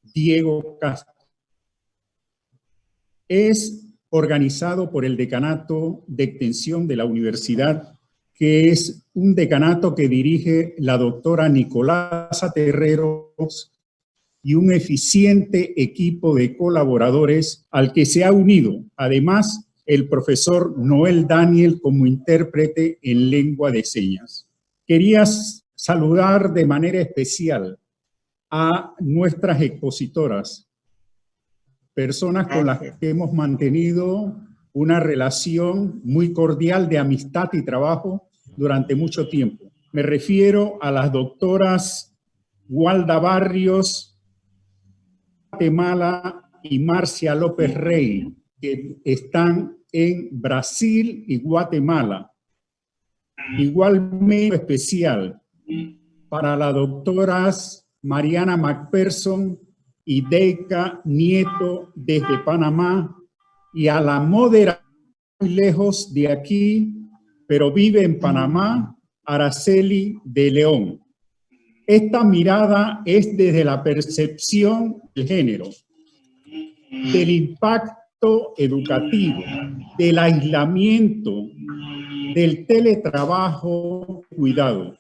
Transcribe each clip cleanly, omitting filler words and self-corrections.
Diego Castro. Es organizado por el Decanato de Extensión de la Universidad, que es un decanato que dirige la doctora Nicolasa Terreros y un eficiente equipo de colaboradores al que se ha unido, además, el profesor Noel Daniel como intérprete en lengua de señas. Quería saludar de manera especial a nuestras expositoras, personas con las que hemos mantenido una relación muy cordial de amistad y trabajo durante mucho tiempo. Me refiero a las doctoras Walda Barrios, Guatemala, y Marcia López Rey, que están en Brasil y Guatemala. Igualmente especial para las doctoras Mariana McPherson y Deika Nieto desde Panamá, y a la moderación muy lejos de aquí, pero vive en Panamá, Araceli de León. Esta mirada es desde la percepción del género, del impacto educativo, del aislamiento, del teletrabajo, cuidado,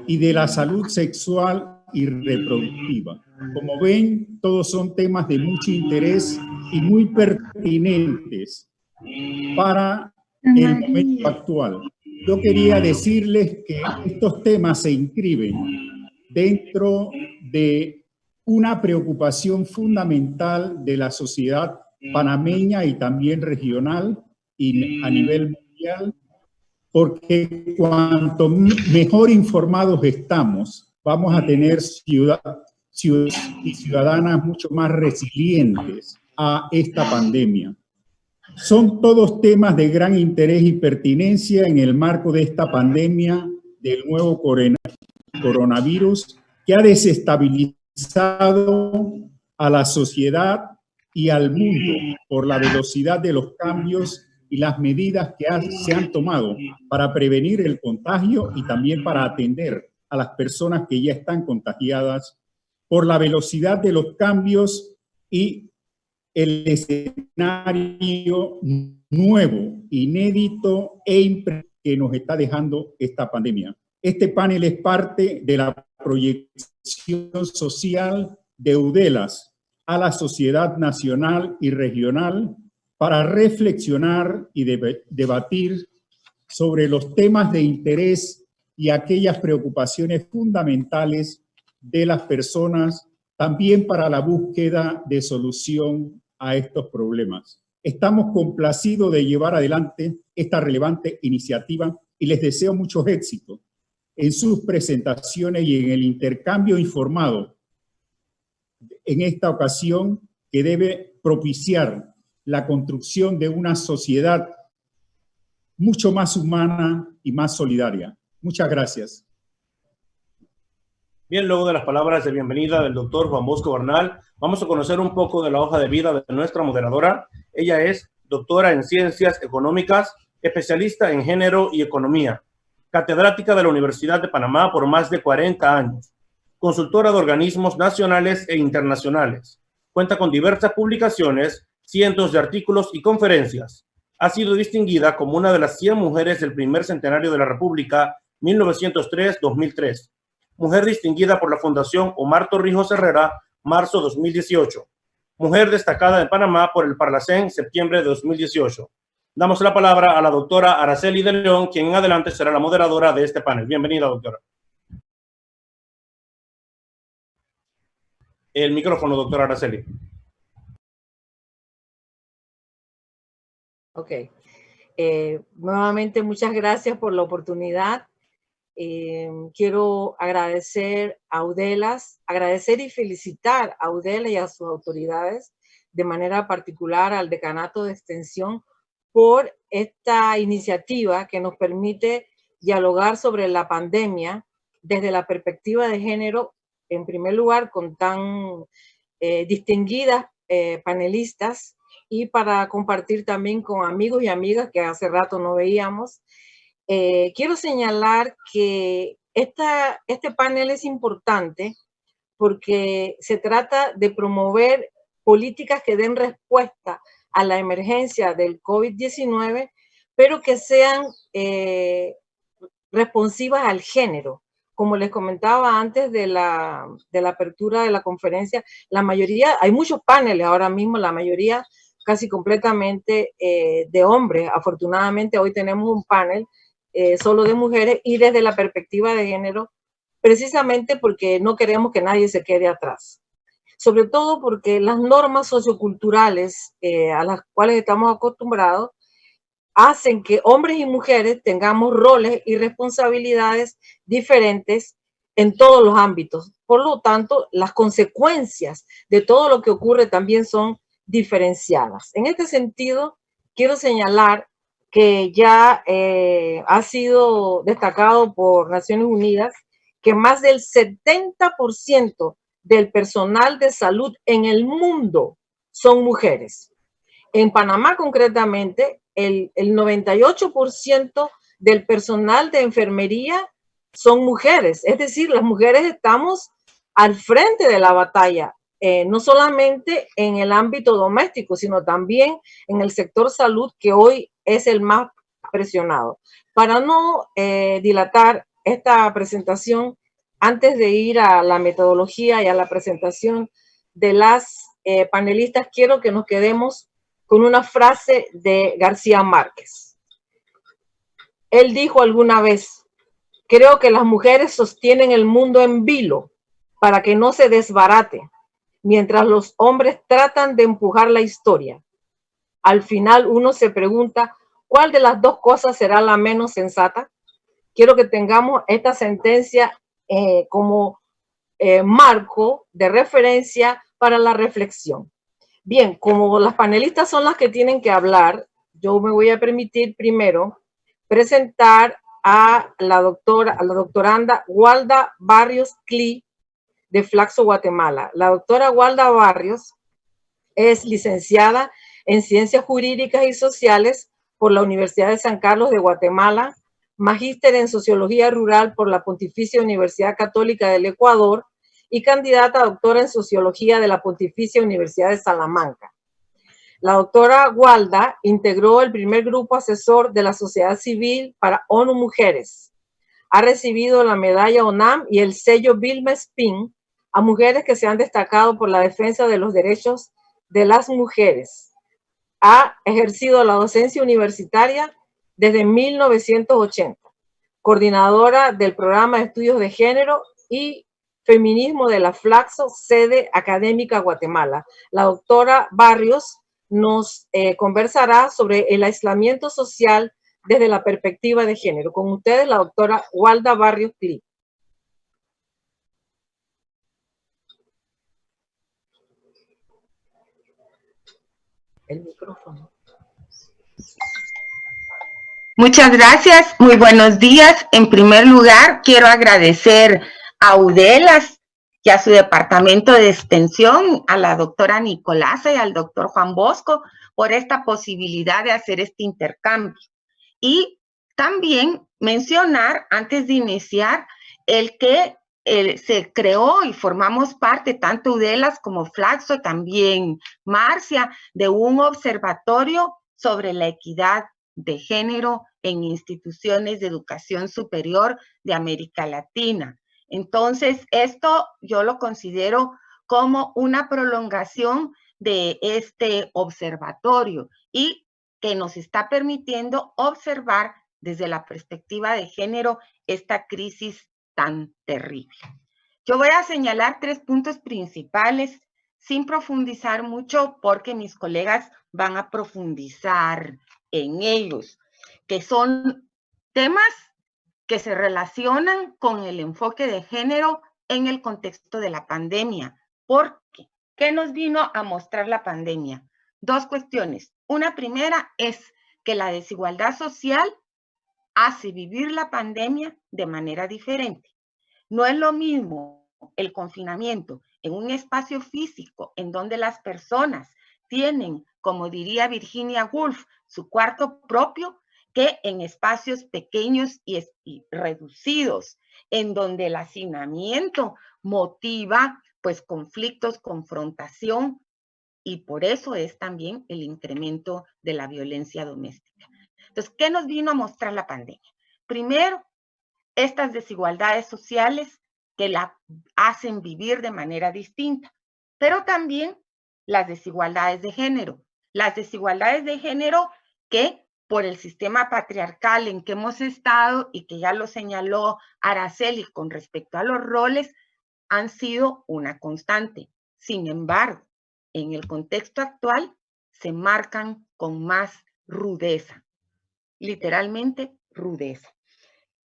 y de la salud sexual y reproductiva. Como ven, todos son temas de mucho interés y muy pertinentes para el momento actual. Yo quería decirles que estos temas se inscriben dentro de una preocupación fundamental de la sociedad panameña y también regional y a nivel mundial, porque cuanto mejor informados estamos, vamos a tener ciudadanos y ciudadanas mucho más resilientes a esta pandemia. Son todos temas de gran interés y pertinencia en el marco de esta pandemia del nuevo coronavirus, que ha desestabilizado a la sociedad y al mundo por la velocidad de los cambios y las medidas que se han tomado para prevenir el contagio y también para atender a las personas que ya están contagiadas, por la velocidad de los cambios y el escenario nuevo, inédito e impresionante que nos está dejando esta pandemia. Este panel es parte de la proyección social de UDELAS a la sociedad nacional y regional para reflexionar y debatir sobre los temas de interés y aquellas preocupaciones fundamentales de las personas, también para la búsqueda de solución a estos problemas. Estamos complacidos de llevar adelante esta relevante iniciativa y les deseo muchos éxitos en sus presentaciones y en el intercambio informado en esta ocasión, que debe propiciar la construcción de una sociedad mucho más humana y más solidaria. Muchas gracias. Bien, luego de las palabras de bienvenida del doctor Juan Bosco Bernal, vamos a conocer un poco de la hoja de vida de nuestra moderadora. Ella es doctora en Ciencias Económicas, especialista en Género y Economía, catedrática de la Universidad de Panamá por más de 40 años, consultora de organismos nacionales e internacionales. Cuenta con diversas publicaciones, cientos de artículos y conferencias. Ha sido distinguida como una de las 100 mujeres del primer centenario de la República, 1903-2003. Mujer distinguida por la Fundación Omar Torrijos Herrera, marzo 2018. Mujer destacada en Panamá por el Parlacén, septiembre de 2018. Damos la palabra a la doctora Araceli de León, quien en adelante será la moderadora de este panel. Bienvenida, doctora. El micrófono, doctora Araceli. Ok. Nuevamente, muchas gracias por la oportunidad. Quiero agradecer a UDELAS, agradecer y felicitar a UDELAS y a sus autoridades, de manera particular al Decanato de Extensión, por esta iniciativa que nos permite dialogar sobre la pandemia desde la perspectiva de género, en primer lugar, con tan distinguidas panelistas, y para compartir también con amigos y amigas que hace rato no veíamos. Quiero señalar que este panel es importante porque se trata de promover políticas que den respuesta a la emergencia del COVID-19, pero que sean responsivas al género. Como les comentaba antes de la apertura de la conferencia, la mayoría, hay muchos paneles ahora mismo, la mayoría casi completamente de hombres. Afortunadamente hoy tenemos un panel solo de mujeres y desde la perspectiva de género, precisamente porque no queremos que nadie se quede atrás. Sobre todo porque las normas socioculturales a las cuales estamos acostumbrados hacen que hombres y mujeres tengamos roles y responsabilidades diferentes en todos los ámbitos. Por lo tanto, las consecuencias de todo lo que ocurre también son diferenciadas. En este sentido, quiero señalar que ya ha sido destacado por Naciones Unidas que más del 70% del personal de salud en el mundo son mujeres. En Panamá, concretamente, el 98% del personal de enfermería son mujeres. Es decir, las mujeres estamos al frente de la batalla, no solamente en el ámbito doméstico, sino también en el sector salud, que hoy es el más presionado. Para no dilatar esta presentación, antes de ir a la metodología y a la presentación de las panelistas, quiero que nos quedemos con una frase de García Márquez. Él dijo alguna vez: creo que las mujeres sostienen el mundo en vilo para que no se desbarate, mientras los hombres tratan de empujar la historia. Al final uno se pregunta, ¿cuál de las dos cosas será la menos sensata? Quiero que tengamos esta sentencia como marco de referencia para la reflexión. Bien, como las panelistas son las que tienen que hablar, yo me voy a permitir primero presentar a la doctoranda Walda Barrios Cli de Flaxo, Guatemala. La doctora Walda Barrios es licenciada en Ciencias Jurídicas y Sociales por la Universidad de San Carlos de Guatemala, magíster en Sociología Rural por la Pontificia Universidad Católica del Ecuador y candidata a doctora en Sociología de la Pontificia Universidad de Salamanca. La doctora Walda integró el primer grupo asesor de la sociedad civil para ONU Mujeres. Ha recibido la medalla ONAM y el sello Vilma Spin a mujeres que se han destacado por la defensa de los derechos de las mujeres. Ha ejercido la docencia universitaria desde 1980, coordinadora del programa de estudios de género y feminismo de la Flaxo, sede académica Guatemala. La doctora Barrios nos conversará sobre el aislamiento social desde la perspectiva de género. Con ustedes, la doctora Walda Barrios Cli. El micrófono. Muchas gracias, muy buenos días. En primer lugar, quiero agradecer a UDELAS y a su departamento de extensión, a la doctora Nicolasa y al doctor Juan Bosco, por esta posibilidad de hacer este intercambio. Y también mencionar, antes de iniciar, el que se creó y formamos parte, tanto UDELAS como Flaxo, también Marcia, de un observatorio sobre la equidad de género en instituciones de educación superior de América Latina. Entonces, esto yo lo considero como una prolongación de este observatorio y que nos está permitiendo observar desde la perspectiva de género esta crisis tan terrible. Yo voy a señalar 3 puntos principales sin profundizar mucho porque mis colegas van a profundizar en ellos, que son temas que se relacionan con el enfoque de género en el contexto de la pandemia. ¿Por qué? ¿Qué nos vino a mostrar la pandemia? 2 cuestiones. Una primera es que la desigualdad social hace vivir la pandemia de manera diferente. No es lo mismo el confinamiento en un espacio físico en donde las personas tienen, como diría Virginia Woolf, su cuarto propio, que en espacios pequeños y reducidos, en donde el hacinamiento motiva pues conflictos, confrontación, y por eso es también el incremento de la violencia doméstica. Entonces, ¿qué nos vino a mostrar la pandemia? Primero, estas desigualdades sociales que la hacen vivir de manera distinta, pero también las desigualdades de género. Las desigualdades de género que por el sistema patriarcal en que hemos estado y que ya lo señaló Araceli con respecto a los roles, han sido una constante. Sin embargo, en el contexto actual se marcan con más rudeza, literalmente rudeza.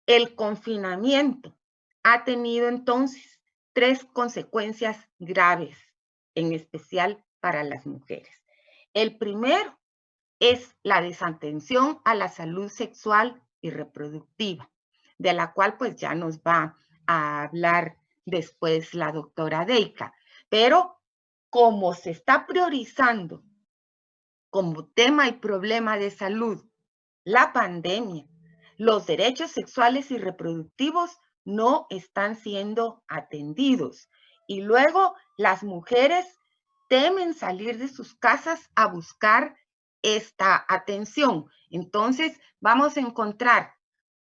El confinamiento ha tenido entonces 3 consecuencias graves, en especial para las mujeres. El primero es la desatención a la salud sexual y reproductiva, de la cual pues ya nos va a hablar después la doctora Deika. Pero como se está priorizando como tema y problema de salud la pandemia, los derechos sexuales y reproductivos no están siendo atendidos. Y luego las mujeres temen salir de sus casas a buscar esta atención. Entonces vamos a encontrar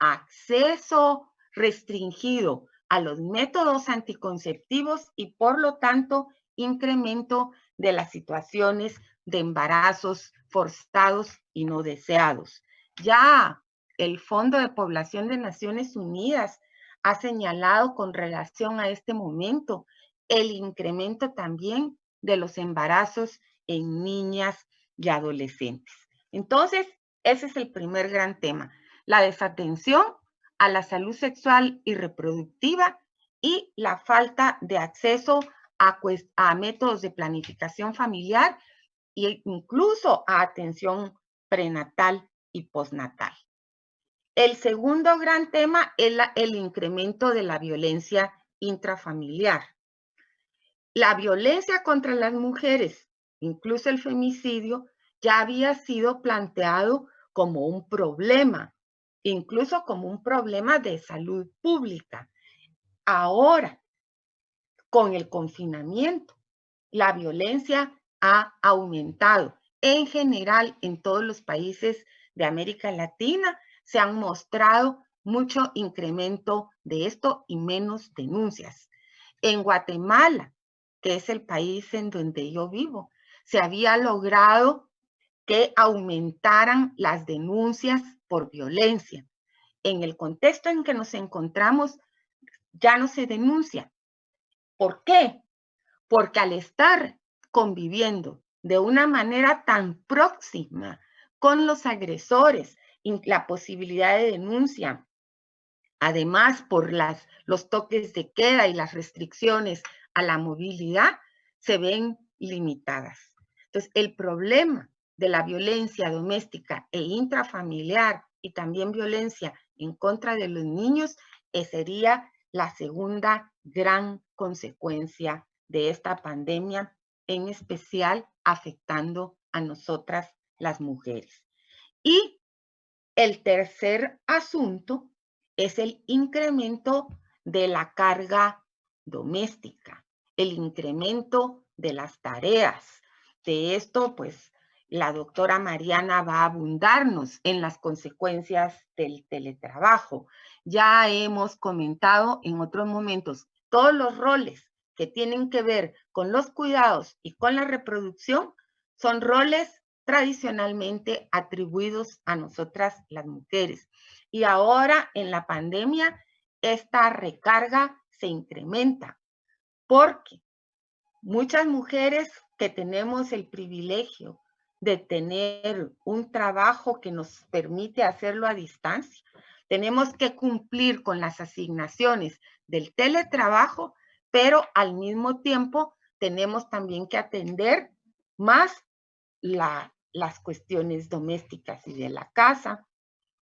acceso restringido a los métodos anticonceptivos y por lo tanto incremento de las situaciones de embarazos forzados y no deseados. Ya el Fondo de Población de Naciones Unidas ha señalado con relación a este momento el incremento también de los embarazos en niñas y adolescentes. Entonces, ese es el primer gran tema, la desatención a la salud sexual y reproductiva y la falta de acceso a métodos de planificación familiar e incluso a atención prenatal y postnatal. El segundo gran tema es el incremento de la violencia intrafamiliar. La violencia contra las mujeres, incluso el femicidio, ya había sido planteado como un problema, incluso como un problema de salud pública. Ahora, con el confinamiento, la violencia ha aumentado. En general, en todos los países de América Latina se han mostrado mucho incremento de esto y menos denuncias. En Guatemala, que es el país en donde yo vivo, se había logrado que aumentaran las denuncias por violencia. En el contexto en que nos encontramos, ya no se denuncia. ¿Por qué? Porque al estar conviviendo de una manera tan próxima con los agresores, la posibilidad de denuncia, además por los toques de queda y las restricciones a la movilidad, se ven limitadas. Entonces, el problema de la violencia doméstica e intrafamiliar y también violencia en contra de los niños sería la segunda gran consecuencia de esta pandemia, en especial afectando a nosotras las mujeres. Y el tercer asunto es el incremento de la carga doméstica, el incremento de las tareas. De esto, pues, la doctora Mariana va a abundarnos en las consecuencias del teletrabajo. Ya hemos comentado en otros momentos todos los roles que tienen que ver con los cuidados y con la reproducción son roles tradicionalmente atribuidos a nosotras las mujeres. Y ahora en la pandemia esta recarga se incrementa porque muchas mujeres que tenemos el privilegio de tener un trabajo que nos permite hacerlo a distancia, tenemos que cumplir con las asignaciones del teletrabajo, pero al mismo tiempo tenemos también que atender más las cuestiones domésticas y de la casa.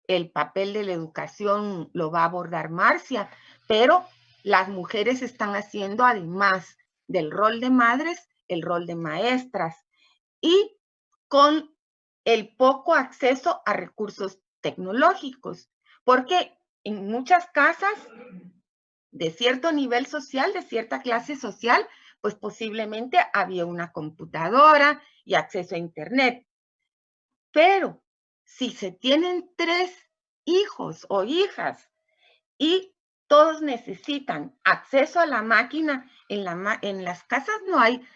El papel de la educación lo va a abordar Marcia, pero las mujeres están haciendo, además del rol de madres, el rol de maestras y con el poco acceso a recursos tecnológicos, porque en muchas casas de cierto nivel social, de cierta clase social, pues posiblemente había una computadora y acceso a internet. Pero si se tienen 3 hijos o hijas y todos necesitan acceso a la máquina, en las casas no hay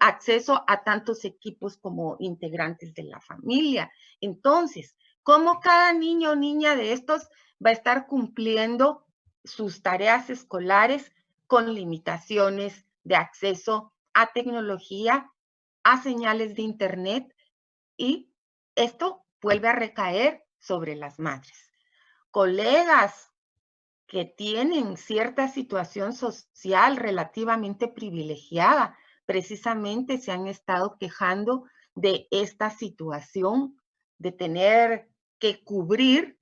acceso a tantos equipos como integrantes de la familia. Entonces, ¿cómo cada niño o niña de estos va a estar cumpliendo sus tareas escolares con limitaciones de acceso a tecnología, a señales de internet? Y esto vuelve a recaer sobre las madres. Colegas que tienen cierta situación social relativamente privilegiada, precisamente se han estado quejando de esta situación, de tener que cubrir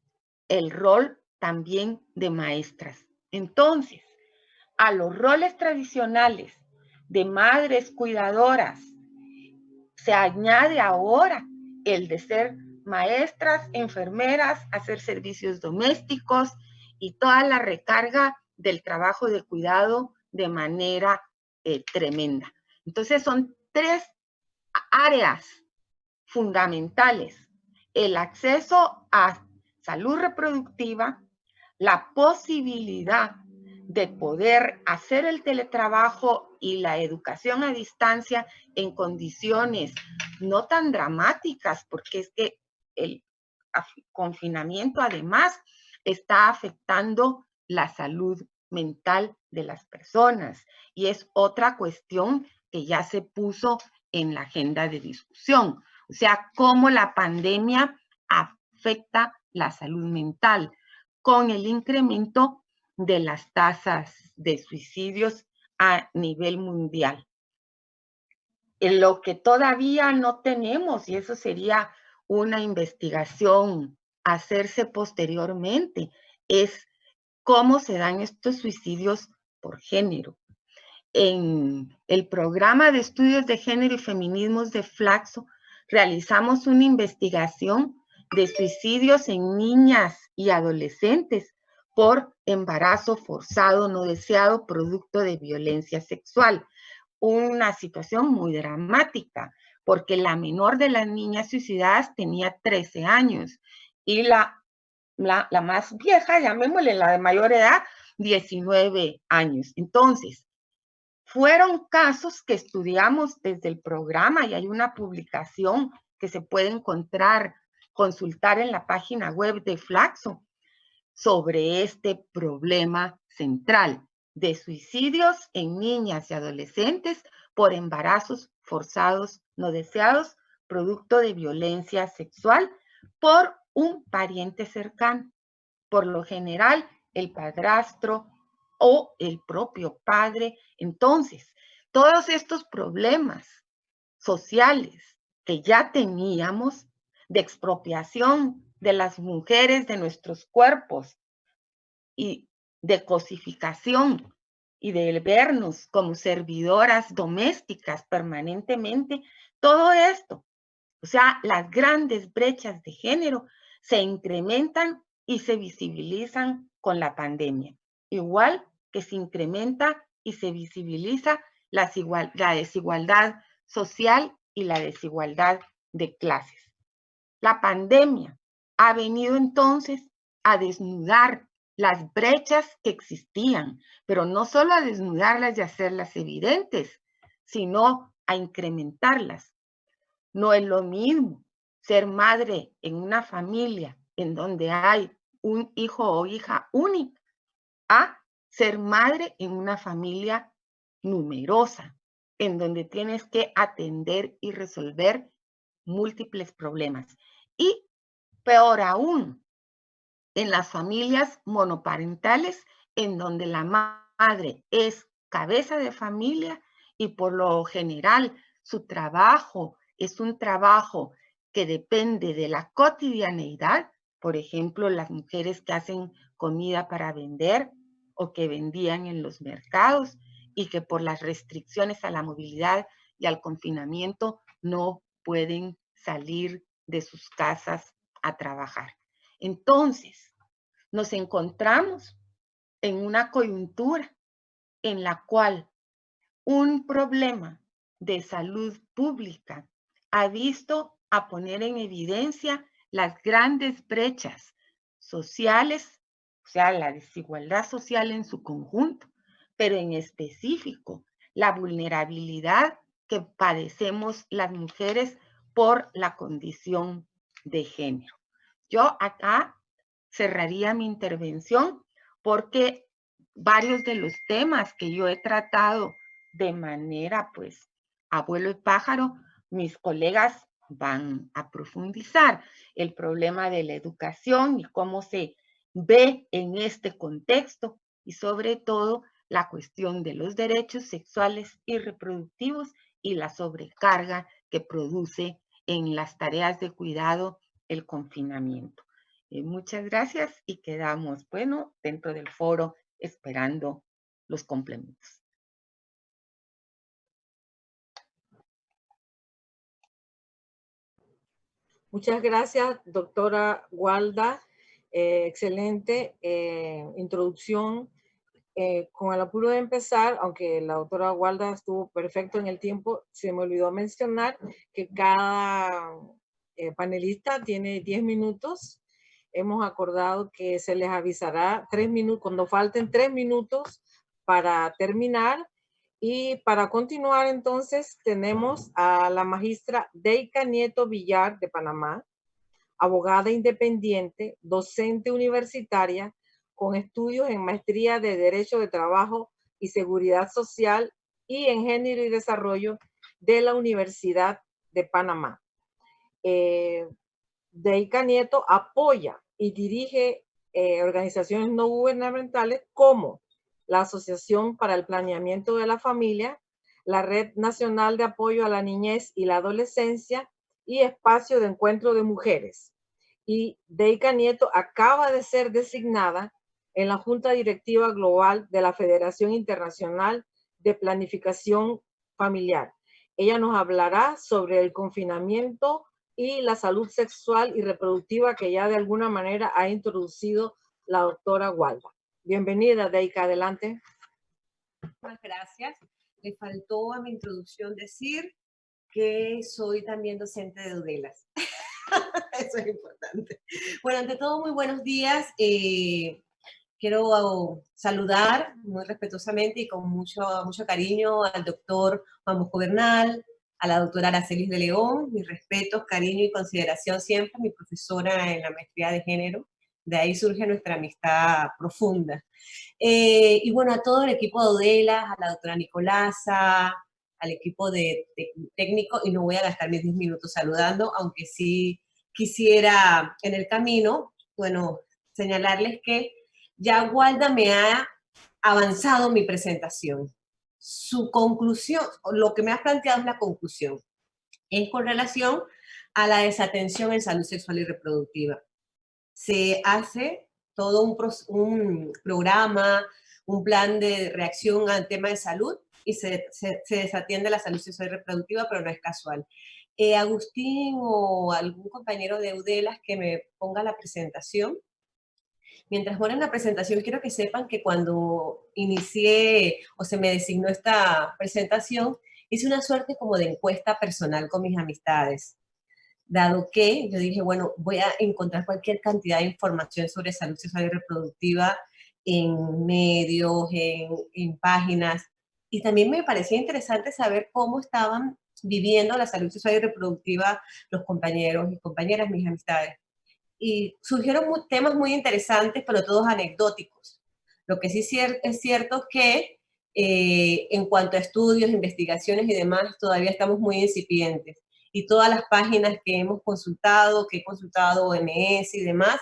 el rol también de maestras. Entonces, a los roles tradicionales de madres cuidadoras se añade ahora el de ser maestras, enfermeras, hacer servicios domésticos y toda la recarga del trabajo de cuidado de manera tremenda. Entonces son 3 áreas fundamentales: el acceso a salud reproductiva, la posibilidad de poder hacer el teletrabajo y la educación a distancia en condiciones no tan dramáticas, porque es que el confinamiento además está afectando la salud mental de las personas y es otra cuestión que ya se puso en la agenda de discusión. O sea, cómo la pandemia afecta la salud mental con el incremento de las tasas de suicidios a nivel mundial. En lo que todavía no tenemos, y eso sería una investigación a hacerse posteriormente, es cómo se dan estos suicidios por género. En el programa de estudios de género y feminismos de Flaxo, realizamos una investigación de suicidios en niñas y adolescentes por embarazo forzado no deseado producto de violencia sexual. Una situación muy dramática, porque la menor de las niñas suicidadas tenía 13 años y la más vieja, llamémosle la de mayor edad, 19 años. Entonces, fueron casos que estudiamos desde el programa y hay una publicación que se puede encontrar, consultar en la página web de Flaxo sobre este problema central de suicidios en niñas y adolescentes por embarazos forzados no deseados, producto de violencia sexual por un pariente cercano. Por lo general, el padrastro o el propio padre. Entonces, todos estos problemas sociales que ya teníamos de expropiación de las mujeres de nuestros cuerpos y de cosificación y de vernos como servidoras domésticas permanentemente, todo esto, o sea, las grandes brechas de género se incrementan y se visibilizan con la pandemia, igual que se incrementa y se visibiliza la desigualdad social y la desigualdad de clases. La pandemia ha venido entonces a desnudar las brechas que existían, pero no solo a desnudarlas y hacerlas evidentes, sino a incrementarlas. No es lo mismo ser madre en una familia en donde hay un hijo o hija única a ser madre en una familia numerosa, en donde tienes que atender y resolver múltiples problemas. Y peor aún, en las familias monoparentales, en donde la madre es cabeza de familia y por lo general su trabajo es un trabajo que depende de la cotidianeidad. Por ejemplo, las mujeres que hacen comida para vender o que vendían en los mercados y que por las restricciones a la movilidad y al confinamiento no pueden salir de sus casas a trabajar. Entonces, nos encontramos en una coyuntura en la cual un problema de salud pública ha visto a poner en evidencia las grandes brechas sociales, o sea, la desigualdad social en su conjunto, pero en específico la vulnerabilidad que padecemos las mujeres por la condición de género. Yo acá cerraría mi intervención porque varios de los temas que yo he tratado de manera, pues, abuelo y pájaro, mis colegas van a profundizar el problema de la educación y cómo se ve en este contexto y sobre todo la cuestión de los derechos sexuales y reproductivos y la sobrecarga que produce en las tareas de cuidado el confinamiento. Muchas gracias y quedamos, bueno, dentro del foro esperando los complementos. Muchas gracias, doctora Walda. Excelente introducción. Con el apuro de empezar, aunque la doctora Walda estuvo perfecto en el tiempo, se me olvidó mencionar que cada panelista tiene 10 minutos. Hemos acordado que se les avisará 3 minutos, cuando falten 3 minutos para terminar. Y para continuar, entonces, tenemos a la magistra Deika Nieto Villar de Panamá, abogada independiente, docente universitaria, con estudios en maestría de Derecho de Trabajo y Seguridad Social y en Género y Desarrollo de la Universidad de Panamá. Deika Nieto apoya y dirige organizaciones no gubernamentales como la Asociación para el Planeamiento de la Familia, la Red Nacional de Apoyo a la Niñez y la Adolescencia y Espacio de Encuentro de Mujeres. Y Deika Nieto acaba de ser designada en la Junta Directiva Global de la Federación Internacional de Planificación Familiar. Ella nos hablará sobre el confinamiento y la salud sexual y reproductiva que ya de alguna manera ha introducido la doctora Walda. Bienvenida, Deika, adelante. Muchas gracias. Le faltó a mi introducción decir que soy también docente de UDELAS. Eso es importante. Bueno, ante todo, muy buenos días. Quiero saludar muy respetuosamente y con mucho cariño al doctor Juan Bosco Bernal, a la doctora Aracelis de León, mis respetos, cariño y consideración siempre, mi profesora en la maestría de género. De ahí surge nuestra amistad profunda. Y bueno, a todo el equipo de UDELAS, a la doctora Nicolasa, al equipo de técnico, y no voy a gastar mis 10 minutos saludando, aunque sí quisiera en el camino, bueno, señalarles que ya Walda me ha avanzado mi presentación. Su conclusión, lo que me ha planteado es la conclusión, es con relación a la desatención en salud sexual y reproductiva. Se hace todo un programa, un plan de reacción al tema de salud y se desatiende la salud sexual y reproductiva, pero no es casual. Agustín o algún compañero de UDELAS que me ponga la presentación. Mientras ponen la presentación, quiero que sepan que cuando inicié o se me designó esta presentación, hice una suerte como de encuesta personal con mis amistades. Dado que yo dije, bueno, voy a encontrar cualquier cantidad de información sobre salud sexual y reproductiva en medios, en páginas. Y también me parecía interesante saber cómo estaban viviendo la salud sexual y reproductiva los compañeros y compañeras, mis amistades. Y surgieron temas muy interesantes, pero todos anecdóticos. Lo que sí es cierto que en cuanto a estudios, investigaciones y demás, todavía estamos muy incipientes. Y todas las páginas que hemos consultado, que he consultado OMS y demás,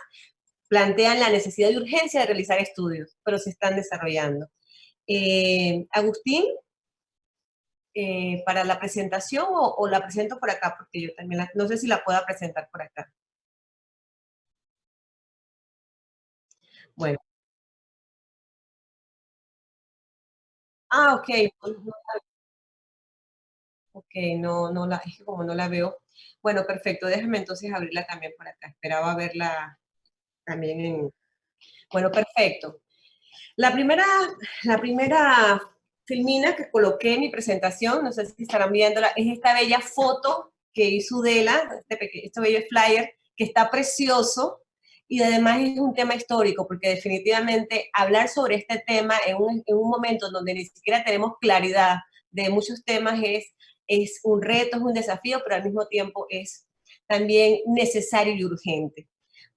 plantean la necesidad y urgencia de realizar estudios, pero se están desarrollando. Agustín, para la presentación o la presento por acá, porque yo también no sé si la pueda presentar por acá. Bueno. Ah, ok. Ok, es que como no la veo. Bueno, perfecto, déjame entonces abrirla también por acá. Esperaba verla también en... Bueno, perfecto. La primera filmina que coloqué en mi presentación, no sé si estarán viéndola, es esta bella foto que hizo Udela, este bello flyer, que está precioso, y además es un tema histórico, porque definitivamente hablar sobre este tema en un momento donde ni siquiera tenemos claridad de muchos temas es un reto, es un desafío, pero al mismo tiempo es también necesario y urgente,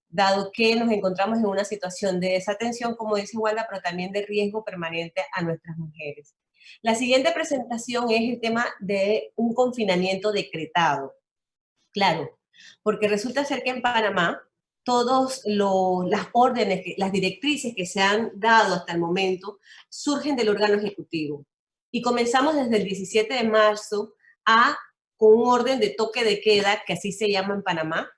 dado que nos encontramos en una situación de desatención, como dice Wanda, pero también de riesgo permanente a nuestras mujeres. La siguiente presentación es el tema de un confinamiento decretado. Claro, porque resulta ser que en Panamá todas las órdenes, las directrices que se han dado hasta el momento surgen del órgano ejecutivo. Y comenzamos desde el 17 de marzo con un orden de toque de queda, que así se llama en Panamá,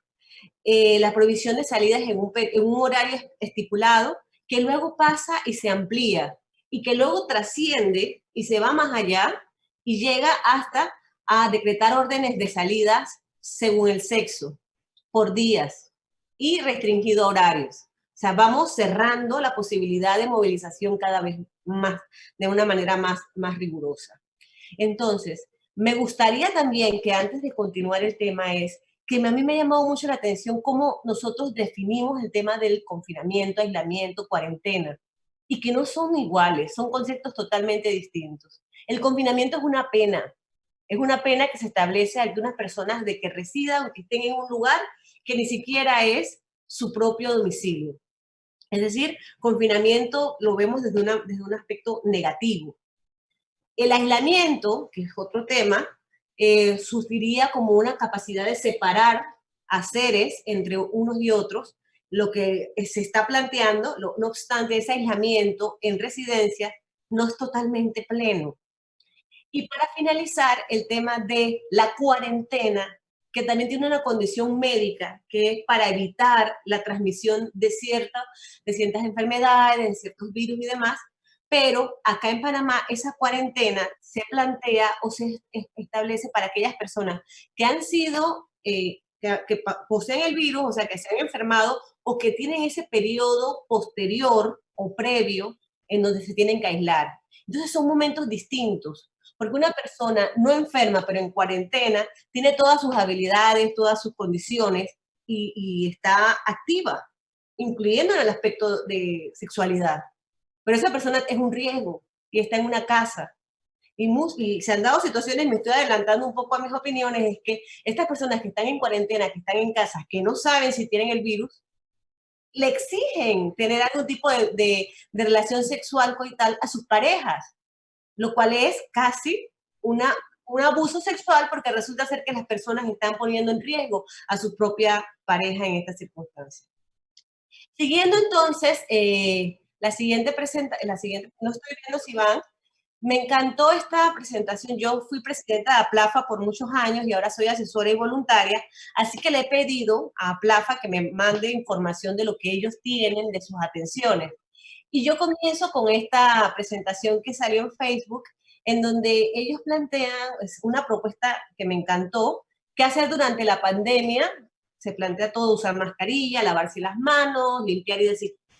la prohibición de salidas en un horario estipulado, que luego pasa y se amplía, y que luego trasciende y se va más allá y llega hasta a decretar órdenes de salidas según el sexo, por días, y restringido horarios. O sea, vamos cerrando la posibilidad de movilización cada vez más, de una manera más rigurosa. Entonces, me gustaría también que antes de continuar el tema que a mí me ha llamado mucho la atención cómo nosotros definimos el tema del confinamiento, aislamiento, cuarentena, y que no son iguales, son conceptos totalmente distintos. El confinamiento es una pena que se establece a algunas personas de que residan o que estén en un lugar que ni siquiera es su propio domicilio. Es decir, confinamiento lo vemos desde un aspecto negativo. El aislamiento, que es otro tema, sufriría como una capacidad de separar a seres entre unos y otros, lo que se está planteando, no obstante, ese aislamiento en residencias no es totalmente pleno. Y para finalizar, el tema de la cuarentena, que también tiene una condición médica, que es para evitar la transmisión de ciertas enfermedades, de ciertos virus y demás, pero acá en Panamá esa cuarentena se plantea o se establece para aquellas personas que han sido, que poseen el virus, o sea, que se han enfermado o que tienen ese periodo posterior o previo en donde se tienen que aislar. Entonces son momentos distintos, porque una persona no enferma, pero en cuarentena, tiene todas sus habilidades, todas sus condiciones y está activa, incluyendo en el aspecto de sexualidad. Pero esa persona es un riesgo y está en una casa. Y se han dado situaciones, me estoy adelantando un poco a mis opiniones, es que estas personas que están en cuarentena, que están en casa, que no saben si tienen el virus, le exigen tener algún tipo de relación sexual coital a sus parejas, lo cual es casi un abuso sexual porque resulta ser que las personas están poniendo en riesgo a su propia pareja en estas circunstancias. Siguiendo entonces, la siguiente, no estoy viendo si van, me encantó esta presentación. Yo fui presidenta de APLAFA por muchos años y ahora soy asesora y voluntaria, así que le he pedido a APLAFA que me mande información de lo que ellos tienen, de sus atenciones. Y yo comienzo con esta presentación que salió en Facebook, en donde ellos plantean una propuesta que me encantó, que hacer durante la pandemia. Se plantea todo: usar mascarilla, lavarse las manos, limpiar y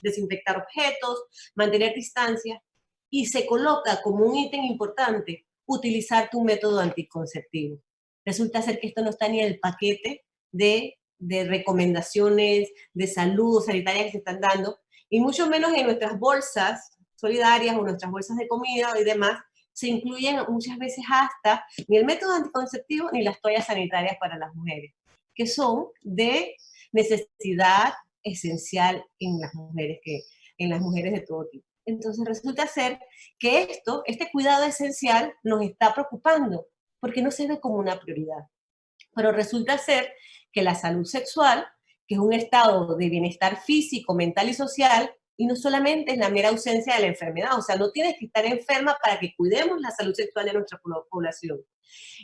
desinfectar objetos, mantener distancia, y se coloca como un ítem importante utilizar tu método anticonceptivo. Resulta ser que esto no está ni en el paquete de recomendaciones de salud sanitaria que se están dando, y mucho menos en nuestras bolsas solidarias o nuestras bolsas de comida y demás, se incluyen muchas veces hasta ni el método anticonceptivo ni las toallas sanitarias para las mujeres, que son de necesidad esencial en las mujeres de todo tipo. Entonces resulta ser que este cuidado esencial nos está preocupando porque no se ve como una prioridad. Pero resulta ser que la salud sexual, que es un estado de bienestar físico, mental y social, y no solamente es la mera ausencia de la enfermedad, o sea, no tienes que estar enferma para que cuidemos la salud sexual de nuestra población.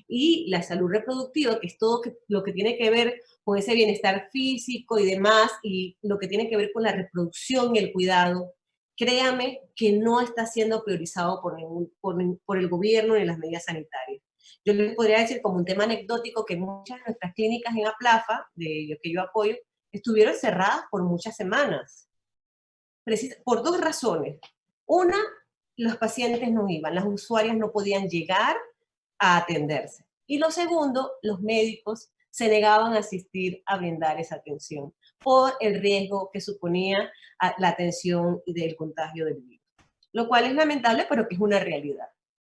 Y la salud reproductiva, que es todo lo que tiene que ver con ese bienestar físico y demás, y lo que tiene que ver con la reproducción y el cuidado, créame que no está siendo priorizado por el gobierno ni las medidas sanitarias. Yo les podría decir como un tema anecdótico que muchas de nuestras clínicas en APLAFA, que yo apoyo, estuvieron cerradas por muchas semanas, por dos razones. Una, los pacientes no iban, las usuarias no podían llegar a atenderse. Y lo segundo, los médicos se negaban a asistir a brindar esa atención por el riesgo que suponía la atención del contagio del virus. Lo cual es lamentable, pero que es una realidad.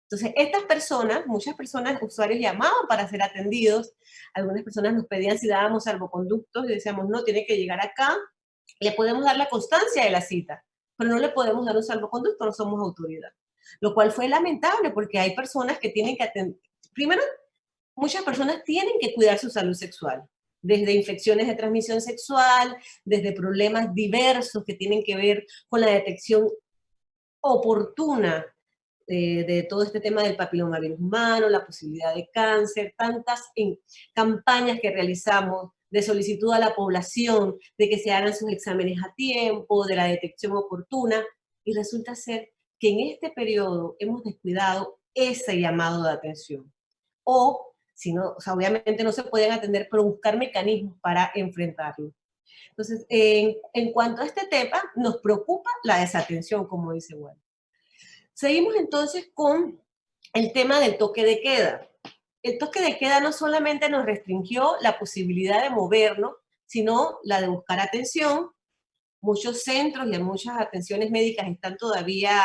Entonces, estas personas, muchas personas, usuarios llamaban para ser atendidos, algunas personas nos pedían si dábamos salvoconductos y decíamos, no, tiene que llegar acá, le podemos dar la constancia de la cita, pero no le podemos dar un salvoconducto, no somos autoridad. Lo cual fue lamentable porque hay personas que tienen que atender. Primero, muchas personas tienen que cuidar su salud sexual, desde infecciones de transmisión sexual, desde problemas diversos que tienen que ver con la detección oportuna de todo este tema del papilomavirus humano, la posibilidad de cáncer, tantas campañas que realizamos de solicitud a la población, de que se hagan sus exámenes a tiempo, de la detección oportuna, y resulta ser que en este periodo hemos descuidado ese llamado de atención. O, si no, o sea, obviamente no se pueden atender, pero buscar mecanismos para enfrentarlo. Entonces, en cuanto a este tema, nos preocupa la desatención, como dice Juan. Seguimos entonces con el tema del toque de queda. El toque de queda no solamente nos restringió la posibilidad de movernos, sino la de buscar atención. Muchos centros y muchas atenciones médicas están todavía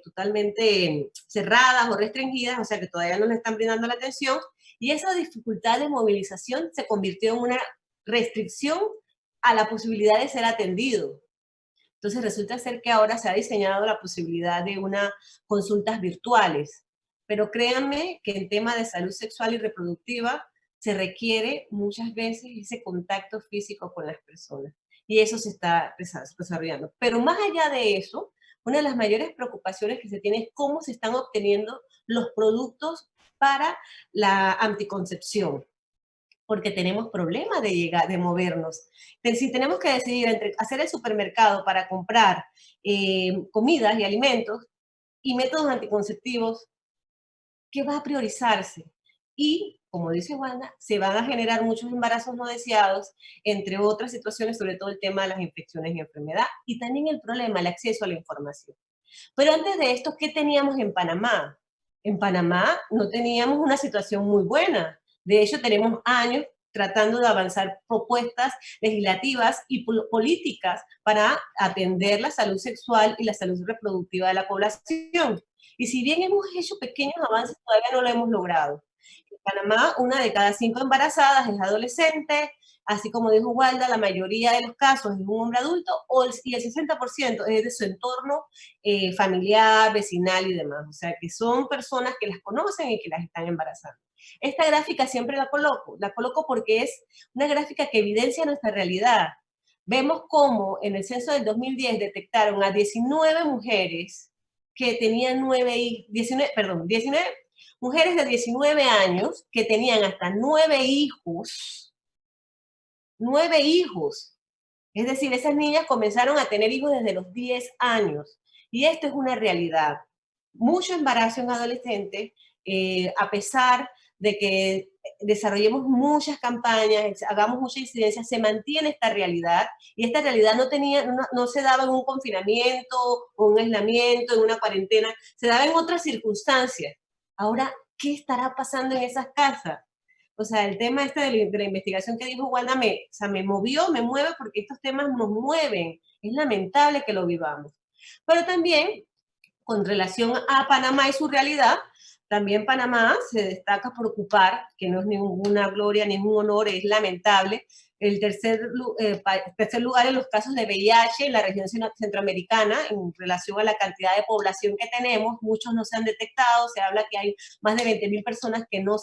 totalmente cerradas o restringidas, o sea que todavía no le están brindando la atención, y esa dificultad de movilización se convirtió en una restricción a la posibilidad de ser atendido. Entonces resulta ser que ahora se ha diseñado la posibilidad de unas consultas virtuales, pero créanme que en tema de salud sexual y reproductiva se requiere muchas veces ese contacto físico con las personas, y eso se está desarrollando. Pero más allá de eso, una de las mayores preocupaciones que se tiene es cómo se están obteniendo los productos para la anticoncepción, porque tenemos problemas de llegar, de movernos. Pero si tenemos que decidir entre hacer el supermercado para comprar comidas y alimentos y métodos anticonceptivos, ¿qué va a priorizarse? Y, como dice Wanda, se van a generar muchos embarazos no deseados, entre otras situaciones, sobre todo el tema de las infecciones y enfermedad, y también el problema, el acceso a la información. Pero antes de esto, ¿qué teníamos en Panamá? En Panamá no teníamos una situación muy buena. De hecho, tenemos años tratando de avanzar propuestas legislativas y políticas para atender la salud sexual y la salud reproductiva de la población. Y si bien hemos hecho pequeños avances, todavía no lo hemos logrado. En Panamá, 1 de cada 5 embarazadas es adolescente, así como dijo Walda, la mayoría de los casos es un hombre adulto y el 60% es de su entorno familiar, vecinal y demás. O sea, que son personas que las conocen y que las están embarazando. Esta gráfica siempre la coloco porque es una gráfica que evidencia nuestra realidad. Vemos cómo en el censo del 2010 detectaron a 19 mujeres que tenían 19 mujeres de 19 años que tenían hasta 9 hijos. 9 hijos. Es decir, esas niñas comenzaron a tener hijos desde los 10 años. Y esto es una realidad. Mucho embarazo en adolescentes, a pesar de que desarrollemos muchas campañas, hagamos mucha incidencia, se mantiene esta realidad, y esta realidad no se daba en un confinamiento, o un aislamiento, en una cuarentena, se daba en otras circunstancias. Ahora, ¿qué estará pasando en esas casas? O sea, el tema este de la investigación que dijo Wanda me movió, me mueve, porque estos temas nos mueven. Es lamentable que lo vivamos. Pero también, con relación a Panamá y su realidad, también Panamá se destaca por ocupar, que no es ninguna gloria, ningún honor, es lamentable, el tercer lugar en los casos de VIH en la región centroamericana en relación a la cantidad de población que tenemos. Muchos no se han detectado, se habla que hay más de 20.000 personas que no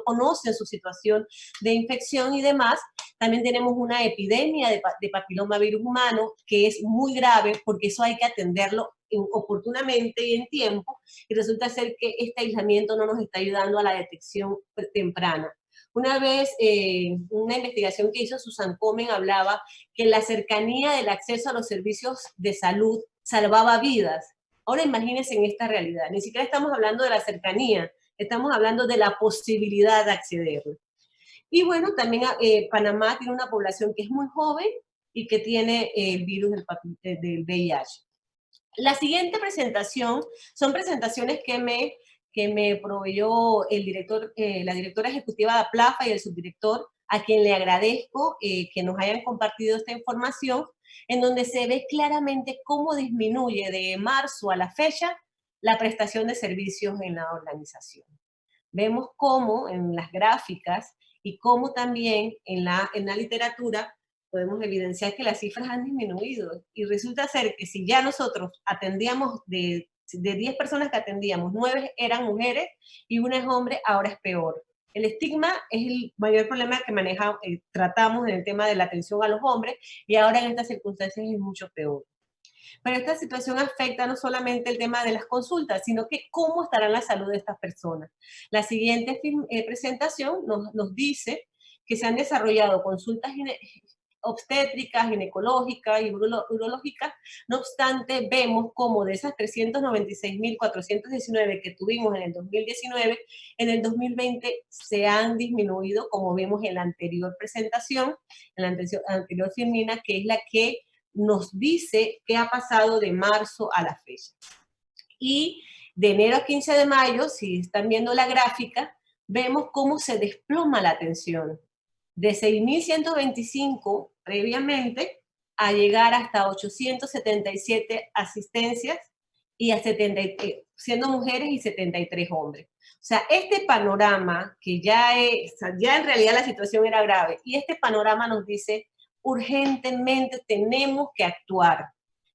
conocen su situación de infección y demás. También tenemos una epidemia de papilomavirus humano que es muy grave, porque eso hay que atenderlo oportunamente y en tiempo, y resulta ser que este aislamiento no nos está ayudando a la detección temprana. Una vez, una investigación que hizo Susan Komen hablaba que la cercanía del acceso a los servicios de salud salvaba vidas. Ahora imagínense en esta realidad, ni siquiera estamos hablando de la cercanía, estamos hablando de la posibilidad de acceder. Y bueno, también Panamá tiene una población que es muy joven y que tiene el virus del VIH. La siguiente presentación son presentaciones que me proveyó el director, la directora ejecutiva de APLAFA y el subdirector, a quien le agradezco que nos hayan compartido esta información, en donde se ve claramente cómo disminuye de marzo a la fecha la prestación de servicios en la organización. Vemos cómo en las gráficas y cómo también en la literatura podemos evidenciar que las cifras han disminuido, y resulta ser que si ya nosotros atendíamos de 10 personas que atendíamos, 9 eran mujeres y 1 es hombre, ahora es peor. El estigma es el mayor problema que tratamos en el tema de la atención a los hombres, y ahora en estas circunstancias es mucho peor. Pero esta situación afecta no solamente el tema de las consultas, sino que cómo estará la salud de estas personas. La siguiente presentación nos dice que se han desarrollado consultas obstétricas, ginecológicas y urológicas. No obstante, vemos como de esas 396.419 que tuvimos en el 2019, en el 2020 se han disminuido, como vimos en la anterior presentación, en la anterior filmina, que es la que nos dice qué ha pasado de marzo a la fecha. Y de enero a 15 de mayo, si están viendo la gráfica, vemos cómo se desploma la atención. De 6.125 previamente a llegar hasta 877 asistencias, y siendo mujeres y 73 hombres. O sea, este panorama que ya en realidad la situación era grave, y este panorama nos dice urgentemente tenemos que actuar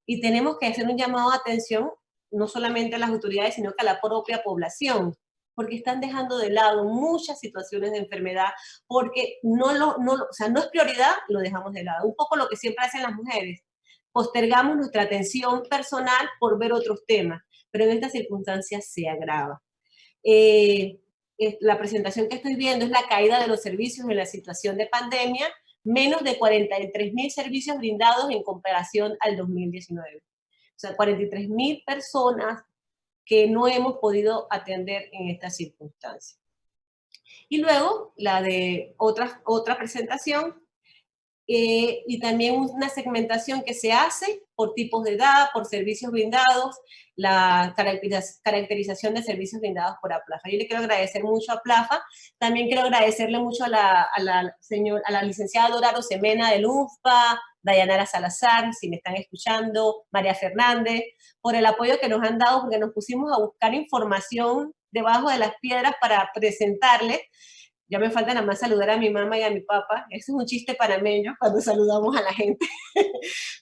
y tenemos que hacer un llamado de atención no solamente a las autoridades, sino que a la propia población, porque están dejando de lado muchas situaciones de enfermedad, porque o sea, no es prioridad, lo dejamos de lado. Un poco lo que siempre hacen las mujeres, postergamos nuestra atención personal por ver otros temas, pero en estas circunstancias se agrava. La presentación que estoy viendo es la caída de los servicios en la situación de pandemia, menos de 43.000 servicios brindados en comparación al 2019. O sea, 43.000 personas que no hemos podido atender en estas circunstancias. Y luego, la de otra presentación, y también una segmentación que se hace por tipos de edad, por servicios brindados, la caracterización de servicios brindados por APLAFA. Yo le quiero agradecer mucho a APLAFA, también quiero agradecerle mucho a la licenciada Dora Rosemena del UNFPA, Dayanara Salazar, si me están escuchando, María Fernández, por el apoyo que nos han dado, porque nos pusimos a buscar información debajo de las piedras para presentarles. Ya me falta nada más saludar a mi mamá y a mi papá. Ese es un chiste panameño cuando saludamos a la gente.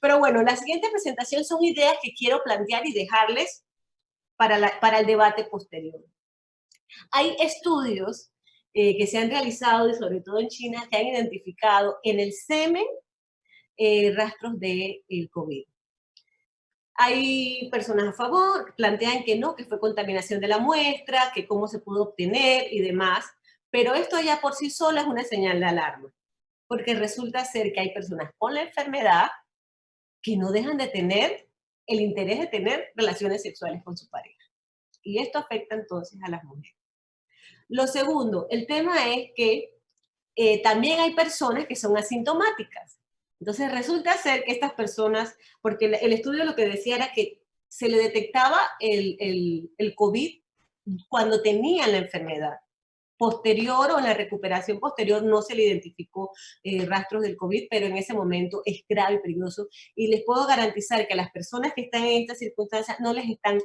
Pero bueno, la siguiente presentación son ideas que quiero plantear y dejarles para el debate posterior. Hay estudios que se han realizado, y sobre todo en China, que han identificado en el semen rastros del COVID. Hay personas a favor, plantean que no, que fue contaminación de la muestra, que cómo se pudo obtener y demás. Pero esto ya por sí solo es una señal de alarma, porque resulta ser que hay personas con la enfermedad que no dejan de tener el interés de tener relaciones sexuales con su pareja. Y esto afecta entonces a las mujeres. Lo segundo, el tema es que también hay personas que son asintomáticas. Entonces resulta ser que estas personas, porque el estudio lo que decía era que se le detectaba el COVID cuando tenían la enfermedad. Posterior o en la recuperación posterior no se le identificó rastros del COVID, pero en ese momento es grave y peligroso. Y les puedo garantizar que a las personas que están en estas circunstancias no les están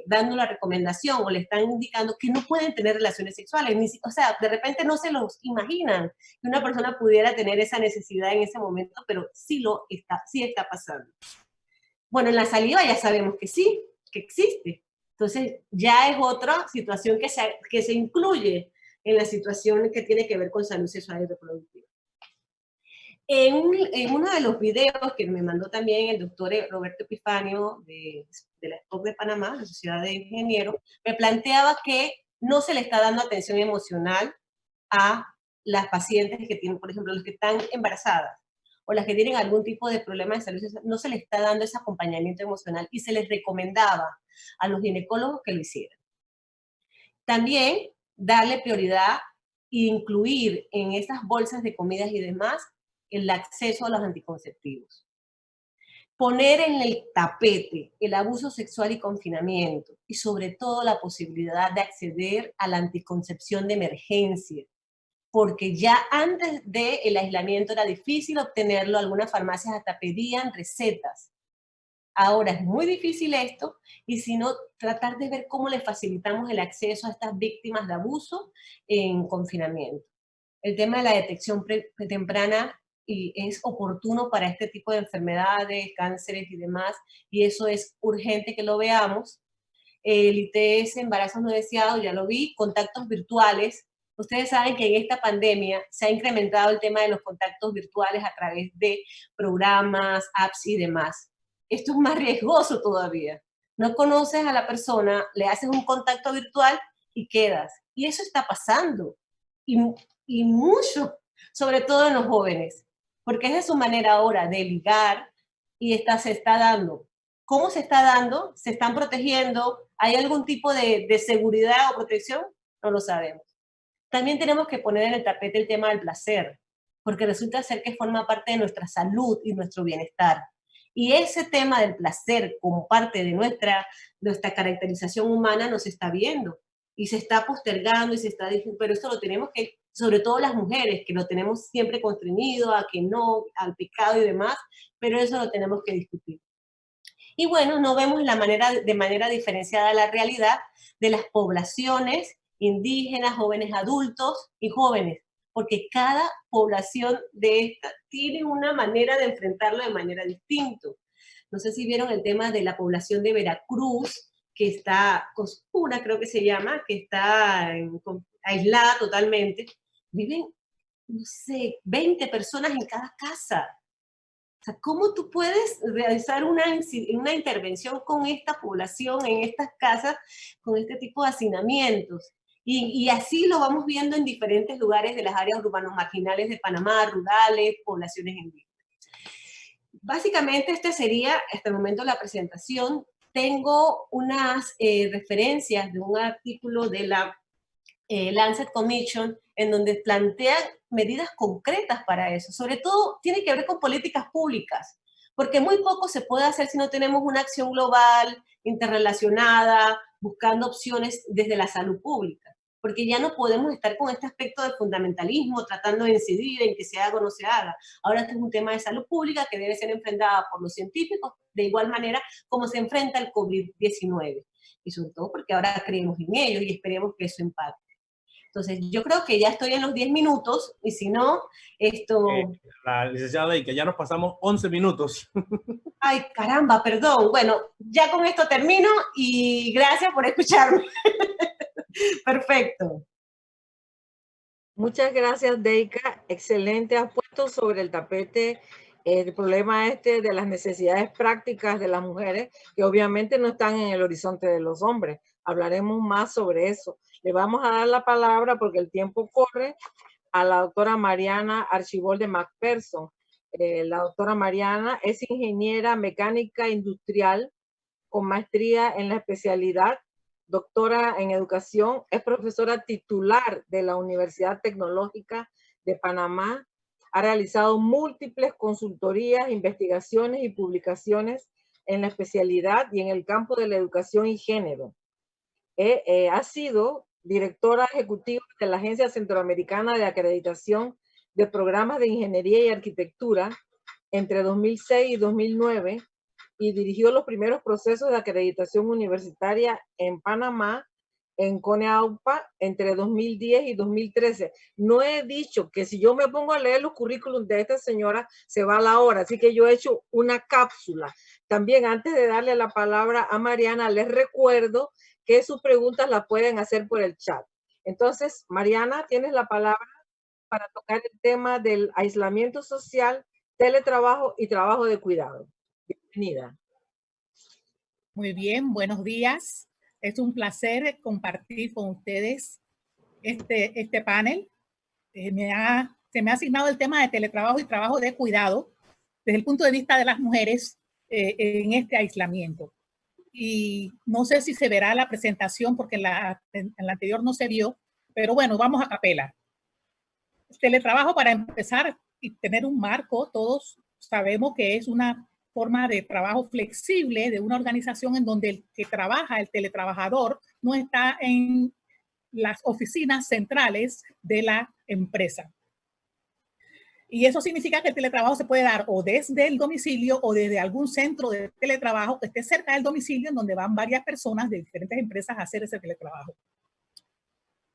dando la recomendación o le están indicando que no pueden tener relaciones sexuales. O sea, de repente no se los imaginan que una persona pudiera tener esa necesidad en ese momento, pero sí está pasando. Bueno, en la saliva ya sabemos que sí, que existe. Entonces, ya es otra situación que se incluye en la situación que tiene que ver con salud sexual y reproductiva. En uno de los videos que me mandó también el doctor Roberto Epifanio de la SPOC de Panamá, la Sociedad de Ingenieros, me planteaba que no se le está dando atención emocional a las pacientes que tienen, por ejemplo, las que están embarazadas o las que tienen algún tipo de problema de salud sexual, no se les está dando ese acompañamiento emocional y se les recomendaba a los ginecólogos que lo hicieran. También darle prioridad e incluir en esas bolsas de comidas y demás el acceso a los anticonceptivos. poner en el tapete el abuso sexual y confinamiento, y sobre todo la posibilidad de acceder a la anticoncepción de emergencia, porque ya antes del aislamiento era difícil obtenerlo, algunas farmacias hasta pedían recetas. Ahora es muy difícil esto, y si no, tratar de ver cómo le facilitamos el acceso a estas víctimas de abuso en confinamiento. El tema de la detección temprana y es oportuno para este tipo de enfermedades, cánceres y demás, y eso es urgente que lo veamos. El ITS, embarazos no deseados, ya lo vi, contactos virtuales. Ustedes saben que en esta pandemia se ha incrementado el tema de los contactos virtuales a través de programas, apps y demás. Esto es más riesgoso todavía. No conoces a la persona, le haces un contacto virtual y quedas. Y eso está pasando. Y mucho, sobre todo en los jóvenes, porque es de su manera ahora de ligar y se está dando. ¿Cómo se está dando? ¿Se están protegiendo? ¿Hay algún tipo de seguridad o protección? No lo sabemos. También tenemos que poner en el tapete el tema del placer, porque resulta ser que forma parte de nuestra salud y nuestro bienestar. Y ese tema del placer como parte de nuestra caracterización humana nos está viendo y se está postergando y se está diciendo, pero eso lo tenemos que, sobre todo las mujeres, que lo tenemos siempre constreñido a que no, al pecado y demás, pero eso lo tenemos que discutir. Y bueno, no vemos de manera diferenciada la realidad de las poblaciones indígenas, jóvenes adultos y jóvenes, porque cada población de esta tiene una manera de enfrentarlo de manera distinta. No sé si vieron el tema de la población de Veracruz, que está, Coscura creo que se llama, que está aislada totalmente. Viven, no sé, 20 personas en cada casa. O sea, ¿cómo tú puedes realizar una intervención con esta población, en estas casas, con este tipo de hacinamientos? Y así lo vamos viendo en diferentes lugares de las áreas urbanos marginales de Panamá, rurales, poblaciones indígenas. Básicamente este sería hasta el momento la presentación. Tengo unas referencias de un artículo de la Lancet Commission, en donde plantean medidas concretas para eso. Sobre todo tiene que ver con políticas públicas, porque muy poco se puede hacer si no tenemos una acción global, interrelacionada, buscando opciones desde la salud pública, porque ya no podemos estar con este aspecto de fundamentalismo, tratando de incidir en que se haga o no se haga. Ahora este es un tema de salud pública que debe ser enfrentada por los científicos, de igual manera como se enfrenta el COVID-19, y sobre todo porque ahora creemos en ellos y esperemos que eso impacte. Entonces, yo creo que ya estoy en los 10 minutos, y si no, La licenciada, y que ya nos pasamos 11 minutos. Ay, caramba, perdón. Bueno, ya con esto termino, y gracias por escucharme. Perfecto. Muchas gracias, Deika. Excelente. Has puesto sobre el tapete el problema de las necesidades prácticas de las mujeres, que obviamente no están en el horizonte de los hombres. Hablaremos más sobre eso. Le vamos a dar la palabra, porque el tiempo corre, a la doctora Mariana Archibalde McPherson. La doctora Mariana es ingeniera mecánica industrial con maestría en la especialidad, doctora en educación, es profesora titular de la Universidad Tecnológica de Panamá, ha realizado múltiples consultorías, investigaciones y publicaciones en la especialidad y en el campo de la educación y género. Ha sido directora ejecutiva de la Agencia Centroamericana de Acreditación de Programas de Ingeniería y Arquitectura entre 2006 y 2009, y dirigió los primeros procesos de acreditación universitaria en Panamá, en CONEAUPA, entre 2010 y 2013. No he dicho que si yo me pongo a leer los currículums de esta señora, se va la hora, así que yo he hecho una cápsula. También, antes de darle la palabra a Mariana, les recuerdo que sus preguntas las pueden hacer por el chat. Entonces, Mariana, tienes la palabra para tocar el tema del aislamiento social, teletrabajo y trabajo de cuidado. Bienvenida. Muy bien, buenos días. Es un placer compartir con ustedes este panel. Se me ha asignado el tema de teletrabajo y trabajo de cuidado desde el punto de vista de las mujeres en este aislamiento. Y no sé si se verá la presentación porque en la anterior no se vio, pero bueno, vamos a capela. Teletrabajo, para empezar y tener un marco, todos sabemos que es una forma de trabajo flexible de una organización en donde el que trabaja, el teletrabajador, no está en las oficinas centrales de la empresa. Y eso significa que el teletrabajo se puede dar o desde el domicilio o desde algún centro de teletrabajo que esté cerca del domicilio, en donde van varias personas de diferentes empresas a hacer ese teletrabajo.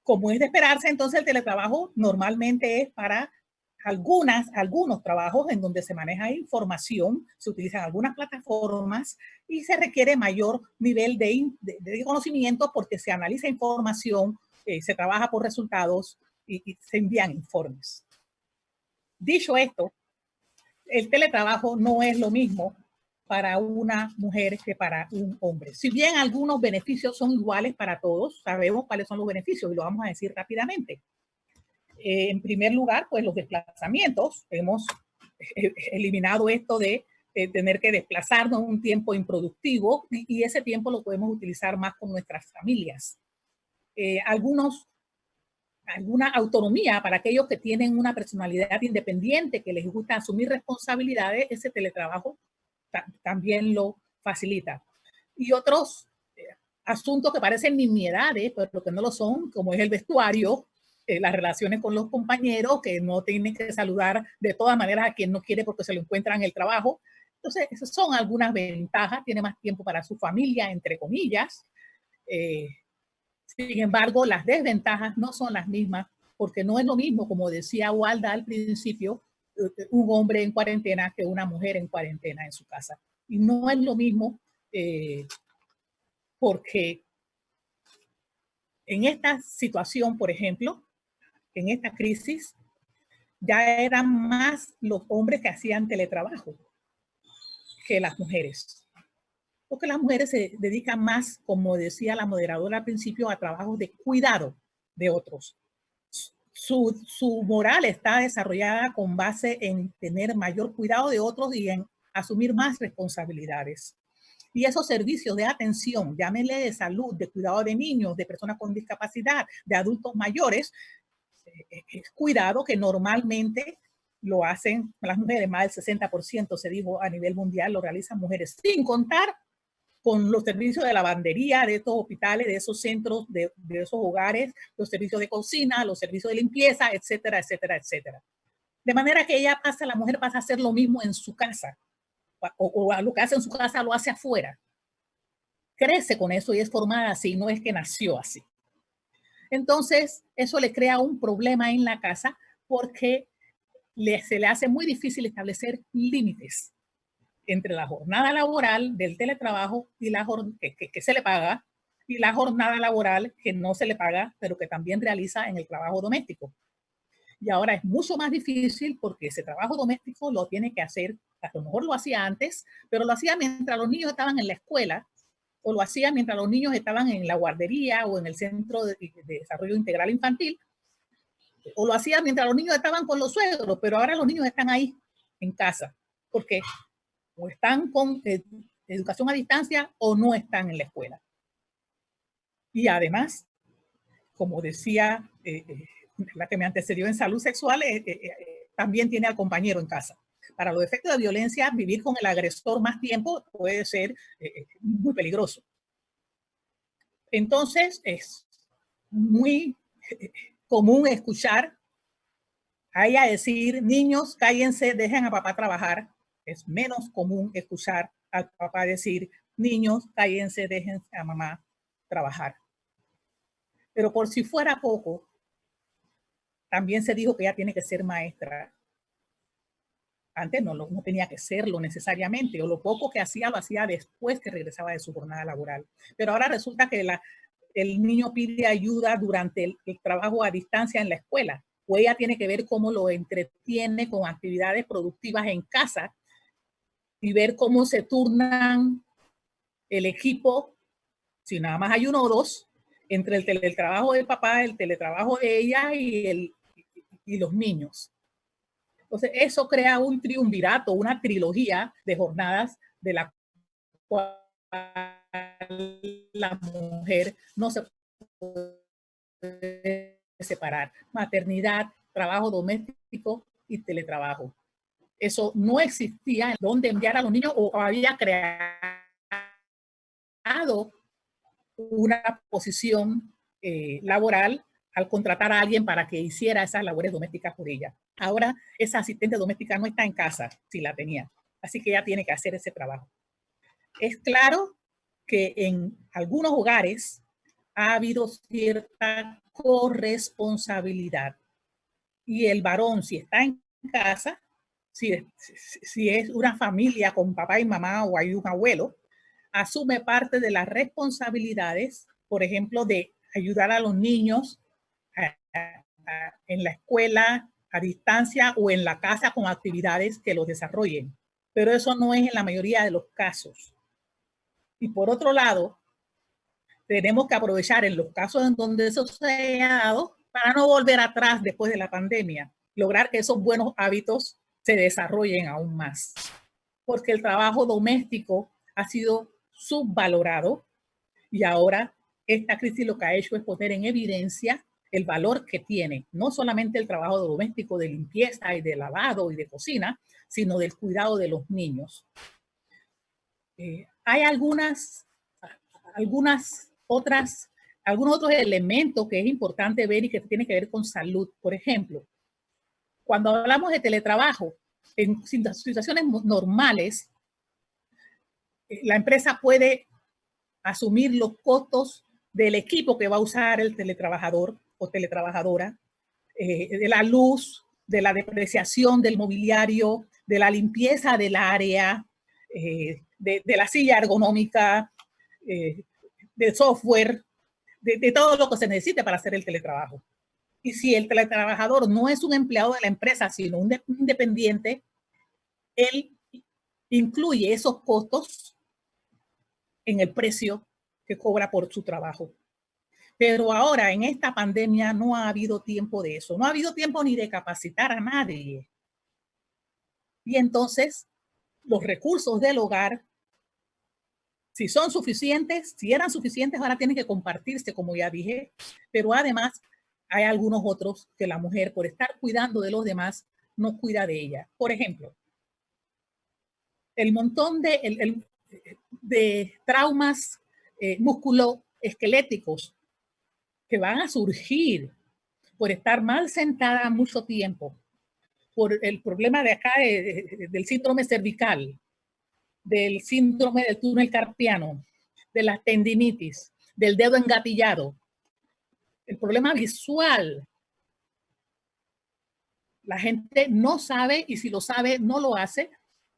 Como es de esperarse, entonces el teletrabajo normalmente es para algunos trabajos en donde se maneja información, se utilizan algunas plataformas y se requiere mayor nivel de conocimiento porque se analiza información, se trabaja por resultados y se envían informes. Dicho esto, el teletrabajo no es lo mismo para una mujer que para un hombre. Si bien algunos beneficios son iguales para todos, sabemos cuáles son los beneficios y lo vamos a decir rápidamente. En primer lugar, pues los desplazamientos. Hemos eliminado esto de tener que desplazarnos un tiempo improductivo y ese tiempo lo podemos utilizar más con nuestras familias. Alguna autonomía para aquellos que tienen una personalidad independiente, que les gusta asumir responsabilidades, ese teletrabajo también lo facilita. Y otros asuntos que parecen nimiedades, pero que no lo son, como es el vestuario, las relaciones con los compañeros, que no tienen que saludar de todas maneras a quien no quiere porque se lo encuentra en el trabajo. Entonces, esas son algunas ventajas. Tiene más tiempo para su familia, entre comillas. Sin embargo, las desventajas no son las mismas, porque no es lo mismo, como decía Walda al principio, un hombre en cuarentena que una mujer en cuarentena en su casa. Y no es lo mismo porque en esta situación, por ejemplo, en esta crisis, ya eran más los hombres que hacían teletrabajo que las mujeres. Porque las mujeres se dedican más, como decía la moderadora al principio, a trabajos de cuidado de otros. Su moral está desarrollada con base en tener mayor cuidado de otros y en asumir más responsabilidades. Y esos servicios de atención, llámenle de salud, de cuidado de niños, de personas con discapacidad, de adultos mayores, es cuidado que normalmente lo hacen las mujeres, más del 60% se dijo a nivel mundial lo realizan mujeres, sin contar con los servicios de lavandería de estos hospitales, de esos centros, de esos hogares, los servicios de cocina, los servicios de limpieza, etcétera, etcétera, etcétera. De manera que la mujer pasa a hacer lo mismo en su casa, o lo que hace en su casa lo hace afuera. Crece con eso y es formada así, no es que nació así. Entonces, eso le crea un problema en la casa porque se le hace muy difícil establecer límites entre la jornada laboral del teletrabajo y la que se le paga y la jornada laboral que no se le paga, pero que también realiza en el trabajo doméstico. Y ahora es mucho más difícil porque ese trabajo doméstico lo tiene que hacer, a lo mejor lo hacía antes, pero lo hacía mientras los niños estaban en la escuela o lo hacía mientras los niños estaban en la guardería o en el Centro de Desarrollo Integral Infantil, o lo hacía mientras los niños estaban con los suegros, pero ahora los niños están ahí en casa, porque o están con educación a distancia o no están en la escuela. Y además, como decía la que me antecedió en salud sexual, también tiene al compañero en casa. Para los efectos de violencia, vivir con el agresor más tiempo puede ser muy peligroso. Entonces, es muy común escuchar a ella decir, niños, cállense, dejen a papá trabajar. Es menos común escuchar al papá decir, niños, cállense, dejen a mamá trabajar. Pero por si fuera poco, también se dijo que ella tiene que ser maestra. Antes no tenía que serlo necesariamente, o lo poco que hacía lo hacía después que regresaba de su jornada laboral. Pero ahora resulta que el niño pide ayuda durante el trabajo a distancia en la escuela, o ella tiene que ver cómo lo entretiene con actividades productivas en casa y ver cómo se turnan el equipo, si nada más hay uno o dos, entre el teletrabajo del papá, el teletrabajo de ella y los niños. Entonces, eso crea un triunvirato, una trilogía de jornadas de la cual la mujer no se puede separar. Maternidad, trabajo doméstico y teletrabajo. eso no existía en dónde enviar a los niños o había creado una posición laboral al contratar a alguien para que hiciera esas labores domésticas por ella. Ahora esa asistente doméstica no está en casa, si la tenía, así que ella tiene que hacer ese trabajo. Es claro que en algunos hogares ha habido cierta corresponsabilidad y el varón, si está en casa, si es una familia con papá y mamá o hay un abuelo, asume parte de las responsabilidades, por ejemplo, de ayudar a los niños en la escuela, a distancia o en la casa con actividades que los desarrollen. Pero eso no es en la mayoría de los casos. Y por otro lado, tenemos que aprovechar en los casos en donde eso se haya dado para no volver atrás después de la pandemia, lograr que esos buenos hábitos se desarrollen aún más. Porque el trabajo doméstico ha sido subvalorado y ahora esta crisis lo que ha hecho es poner en evidencia el valor que tiene, no solamente el trabajo doméstico de limpieza y de lavado y de cocina, sino del cuidado de los niños. Hay algunos otros elementos que es importante ver y que tienen que ver con salud. Por ejemplo, cuando hablamos de teletrabajo, en situaciones normales, la empresa puede asumir los costos del equipo que va a usar el teletrabajador o teletrabajadora, de la luz, de la depreciación del mobiliario, de la limpieza del área, de la silla ergonómica, del software, de todo lo que se necesite para hacer el teletrabajo. Y si el teletrabajador no es un empleado de la empresa, sino un independiente, él incluye esos costos en el precio que cobra por su trabajo. Pero ahora, en esta pandemia, no ha habido tiempo de eso. No ha habido tiempo ni de capacitar a nadie. Y entonces, los recursos del hogar, si son suficientes, si eran suficientes, ahora tienen que compartirse, como ya dije. Pero además, hay algunos otros que la mujer, por estar cuidando de los demás, no cuida de ella. Por ejemplo, el montón de traumas musculoesqueléticos que van a surgir por estar mal sentada mucho tiempo, por el problema de acá del síndrome cervical, del síndrome del túnel carpiano, de la tendinitis, del dedo engatillado, el problema visual. La gente no sabe, y si lo sabe, no lo hace,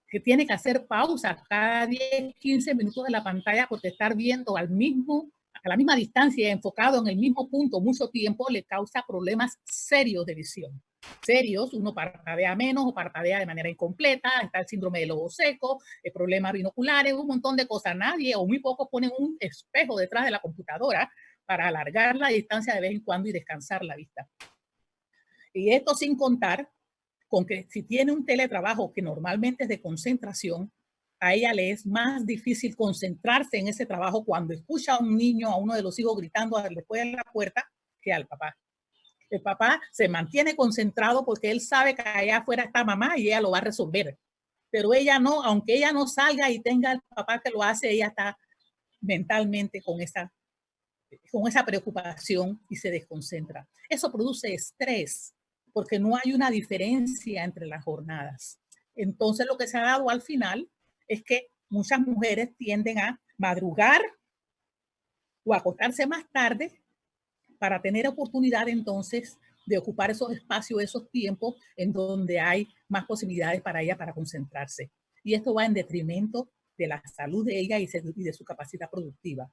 que tiene que hacer pausas cada 10, 15 minutos de la pantalla porque estar viendo a la misma distancia, enfocado en el mismo punto mucho tiempo, le causa problemas serios de visión. Serios, uno parpadea menos o parpadea de manera incompleta, está el síndrome del ojo seco, problemas binoculares, un montón de cosas. Nadie o muy pocos ponen un espejo detrás de la computadora para alargar la distancia de vez en cuando y descansar la vista. Y esto sin contar con que si tiene un teletrabajo que normalmente es de concentración, a ella le es más difícil concentrarse en ese trabajo cuando escucha a un niño, a uno de los hijos gritando después de la puerta, que al papá. El papá se mantiene concentrado porque él sabe que allá afuera está mamá y ella lo va a resolver. Pero ella no, aunque ella no salga y tenga al papá que lo hace, ella está mentalmente con esa preocupación y se desconcentra. Eso produce estrés porque no hay una diferencia entre las jornadas. Entonces lo que se ha dado al final es que muchas mujeres tienden a madrugar o a acostarse más tarde para tener oportunidad entonces de ocupar esos espacios, esos tiempos en donde hay más posibilidades para ella para concentrarse. Y esto va en detrimento de la salud de ella y de su capacidad productiva.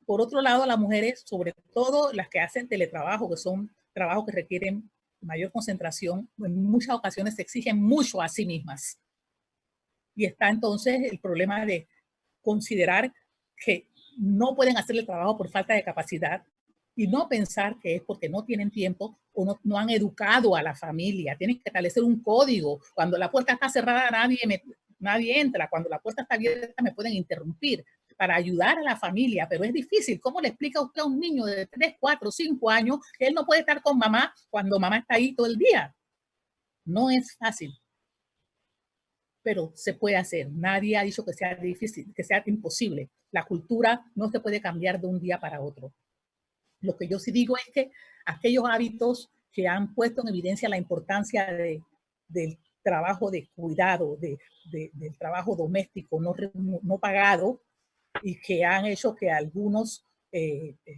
Por otro lado, las mujeres, sobre todo las que hacen teletrabajo, que son trabajos que requieren mayor concentración, en muchas ocasiones se exigen mucho a sí mismas. Y está entonces el problema de considerar que no pueden hacer el trabajo por falta de capacidad y no pensar que es porque no tienen tiempo o no han educado a la familia. Tienen que establecer un código. Cuando la puerta está cerrada, nadie entra. Cuando la puerta está abierta, me pueden interrumpir para ayudar a la familia, pero es difícil. ¿Cómo le explica usted a un niño de 3, 4, 5 años que él no puede estar con mamá cuando mamá está ahí todo el día? No es fácil. pero se puede hacer. Nadie ha dicho que sea difícil, que sea imposible. La cultura no se puede cambiar de un día para otro. Lo que yo sí digo es que aquellos hábitos que han puesto en evidencia la importancia del trabajo de cuidado, del trabajo doméstico no pagado, y que han hecho que algunos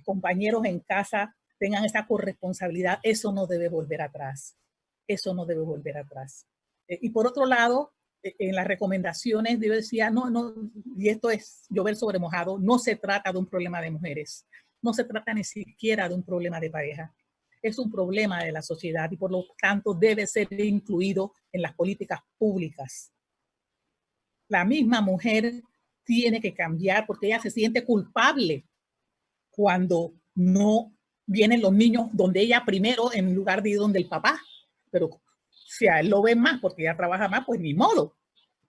compañeros en casa tengan esa corresponsabilidad, eso no debe volver atrás. Eso no debe volver atrás. Y por otro lado, en las recomendaciones yo decía, no, y esto es llover sobre mojado, no se trata de un problema de mujeres, no se trata ni siquiera de un problema de pareja, es un problema de la sociedad y por lo tanto debe ser incluido en las políticas públicas. La misma mujer tiene que cambiar porque ella se siente culpable cuando no vienen los niños donde ella primero en lugar de ir donde el papá. Pero si a él lo ven más porque ella trabaja más, pues ni modo.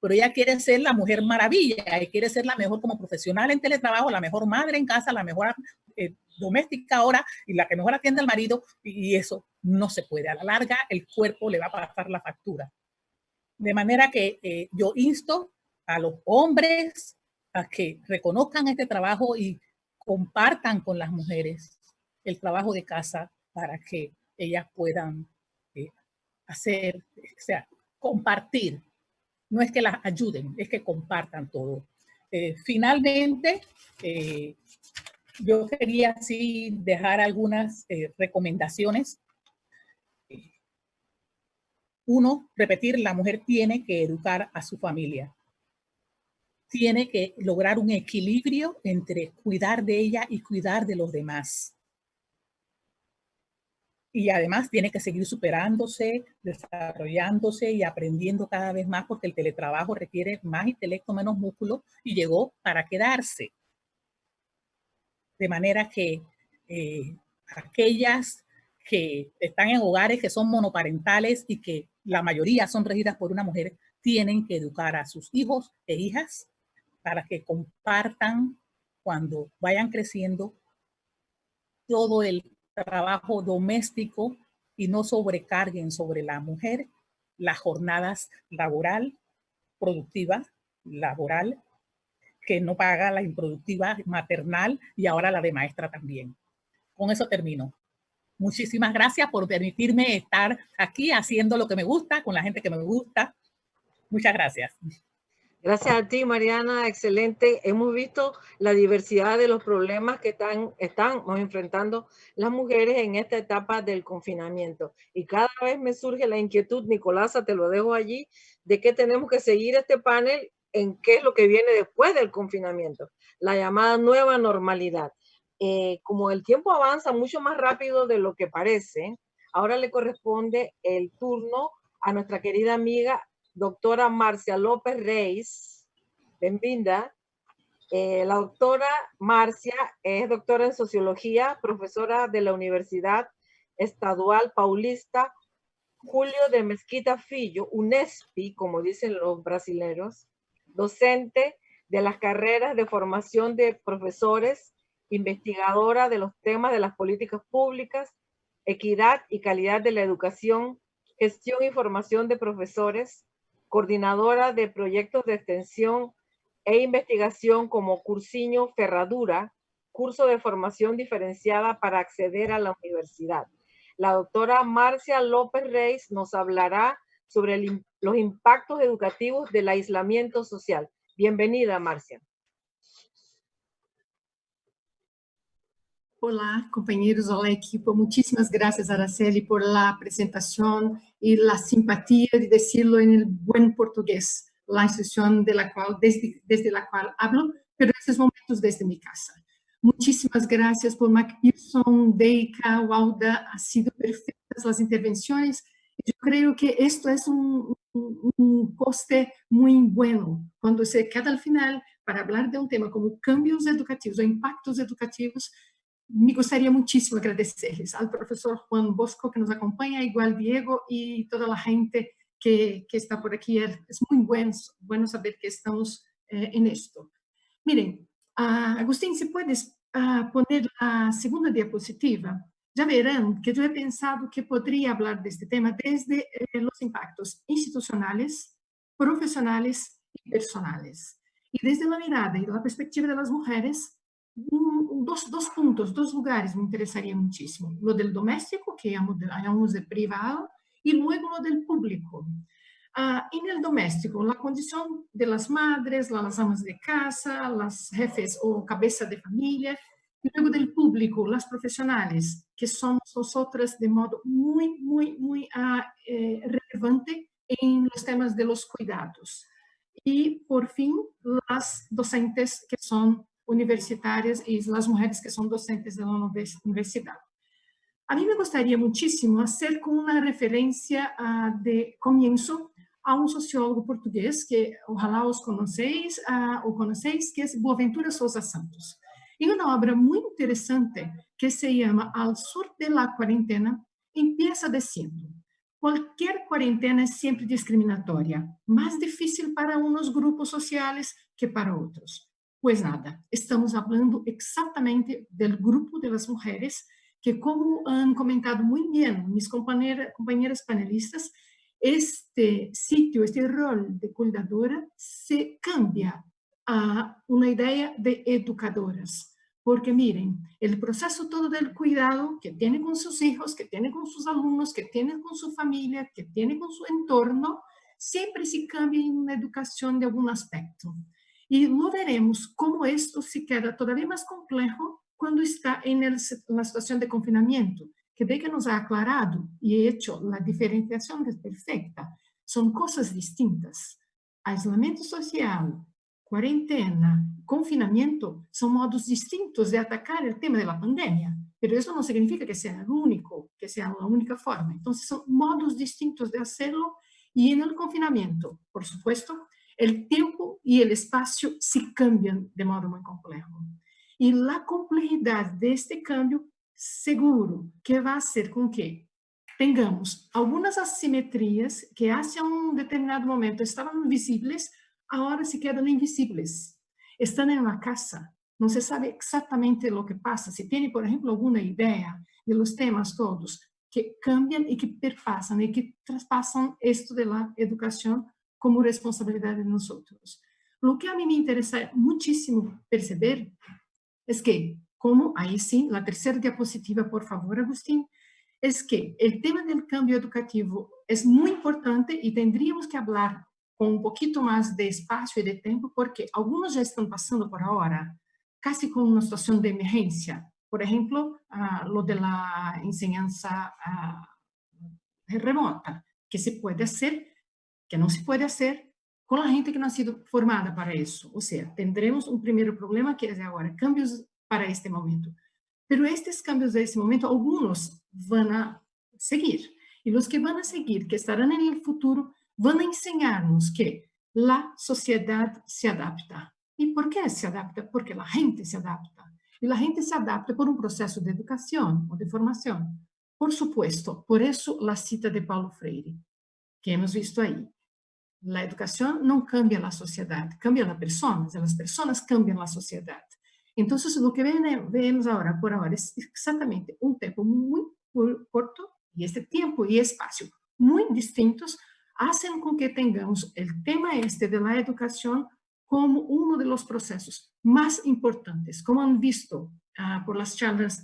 Pero ella quiere ser la mujer maravilla y quiere ser la mejor como profesional en teletrabajo, la mejor madre en casa, la mejor doméstica ahora y la que mejor atiende al marido, y eso no se puede. A la larga el cuerpo le va a pasar la factura. De manera que yo insto a los hombres a que reconozcan este trabajo y compartan con las mujeres el trabajo de casa para que ellas puedan hacer, o sea, compartir. No es que las ayuden, es que compartan todo. Finalmente, yo quería así dejar algunas recomendaciones. Uno, repetir, la mujer tiene que educar a su familia. Tiene que lograr un equilibrio entre cuidar de ella y cuidar de los demás. Y además tiene que seguir superándose, desarrollándose y aprendiendo cada vez más porque el teletrabajo requiere más intelecto, menos músculo y llegó para quedarse. De manera que aquellas que están en hogares que son monoparentales y que la mayoría son regidas por una mujer, tienen que educar a sus hijos e hijas para que compartan cuando vayan creciendo todo el trabajo doméstico y no sobrecarguen sobre la mujer las jornadas laboral, productiva, laboral, que no paga la improductiva maternal y ahora la de maestra también. Con eso termino. Muchísimas gracias por permitirme estar aquí haciendo lo que me gusta, con la gente que me gusta. Muchas gracias. Gracias a ti, Mariana, excelente. Hemos visto la diversidad de los problemas que estamos enfrentando las mujeres en esta etapa del confinamiento. Y cada vez me surge la inquietud, Nicolasa, te lo dejo allí, de que tenemos que seguir este panel en qué es lo que viene después del confinamiento, la llamada nueva normalidad. Como el tiempo avanza mucho más rápido de lo que parece, ahora le corresponde el turno a nuestra querida amiga doctora Marcia López Reis. Bienvenida. La doctora Marcia es doctora en sociología, profesora de la Universidad Estadual Paulista Julio de Mesquita Filho, UNESPI, como dicen los brasileños, docente de las carreras de formación de profesores, investigadora de los temas de las políticas públicas, equidad y calidad de la educación, gestión y formación de profesores, coordinadora de proyectos de extensión e investigación como Cursinho Ferradura, curso de formación diferenciada para acceder a la universidad. La doctora Marcia López Reis nos hablará sobre los impactos educativos del aislamiento social. Bienvenida, Marcia. Olá, companheiros, olá, equipo. Muchísimas gracias, Araceli, por la presentación y la simpatía de decirlo en el buen portugués, la institución desde la cual hablo, pero en estos momentos desde mi casa. Muchísimas gracias por Macpherson, Deika, Walda, han sido perfectas las intervenciones. Yo creo que esto es un poste muy bueno cuando se queda al final para hablar de un tema como cambios educativos o impactos educativos. Me gustaría muchísimo agradecerles al profesor Juan Bosco que nos acompaña, igual Diego y toda la gente que está por aquí. Es muy bueno saber que estamos en esto. Miren, Agustín, si puedes poner la segunda diapositiva, ya verán que yo he pensado que podría hablar de este tema desde los impactos institucionales, profesionales y personales. Y desde la mirada y la perspectiva de las mujeres, dos puntos, dos lugares me interesarían muchísimo. Lo del doméstico, que llamamos de privado, y luego lo del público. En el doméstico, la condición de las madres, las amas de casa, las jefes o cabeza de familia, y luego del público, las profesionales, que somos nosotras de modo muy relevante en los temas de los cuidados. Y por fin, las docentes que son universitarias y las mujeres que son docentes de la universidad. A mí me gustaría muchísimo hacer con una referencia de comienzo a un sociólogo portugués que ojalá os conocéis, que es Boaventura Sousa Santos. Y una obra muy interesante que se llama Al sur de la cuarentena, empieza diciendo: cualquier cuarentena es siempre discriminatoria, más difícil para unos grupos sociales que para otros. Pues nada, estamos hablando exactamente del grupo de las mujeres que, como han comentado muy bien mis compañeras panelistas, este sitio, este rol de cuidadora se cambia a una idea de educadoras. Porque miren, el proceso todo del cuidado que tiene con sus hijos, que tiene con sus alumnos, que tiene con su familia, que tiene con su entorno, siempre se cambia en una educación de algún aspecto. Y lo veremos cómo esto se queda todavía más complejo cuando está en la situación de confinamiento, que Beca nos ha aclarado y hecho la diferenciación perfecta. Son cosas distintas. Aislamiento social, cuarentena, confinamiento, son modos distintos de atacar el tema de la pandemia, pero eso no significa que sea el único, que sea la única forma. Entonces son modos distintos de hacerlo, y en el confinamiento, por supuesto, el tiempo y el espacio se cambian de modo muy complejo. Y la complejidad de este cambio seguro que va a hacer con que tengamos algunas asimetrías que hacia un determinado momento estaban visibles, ahora se quedan invisibles. Están en la casa, no se sabe exactamente lo que pasa. Si tiene, por ejemplo, alguna idea de los temas todos que cambian y que perpasan y que traspasan esto de la educación como responsabilidad de nosotros. Lo que a mí me interesa muchísimo perceber es que, como ahí sí, la tercera diapositiva, por favor, Agustín, es que el tema del cambio educativo es muy importante y tendríamos que hablar con un poquito más de espacio y de tiempo, porque algunos ya están pasando por ahora casi con una situación de emergencia. Por ejemplo, lo de la enseñanza remota, que se puede hacer, que no se puede hacer con la gente que no ha sido formada para eso. O sea, tendremos un primer problema que es ahora, cambios para este momento. Pero estos cambios de este momento, algunos van a seguir. Y los que van a seguir, que estarán en el futuro, van a enseñarnos que la sociedad se adapta. ¿Y por qué se adapta? Porque la gente se adapta. Y la gente se adapta por un proceso de educación o de formación. Por supuesto, por eso la cita de Paulo Freire, que hemos visto ahí. La educación no cambia la sociedad, cambia las personas cambian la sociedad. Entonces, lo que vemos ahora, por ahora, es exactamente un tiempo muy corto, y este tiempo y espacio muy distintos hacen con que tengamos el tema este de la educación como uno de los procesos más importantes. Como han visto por las charlas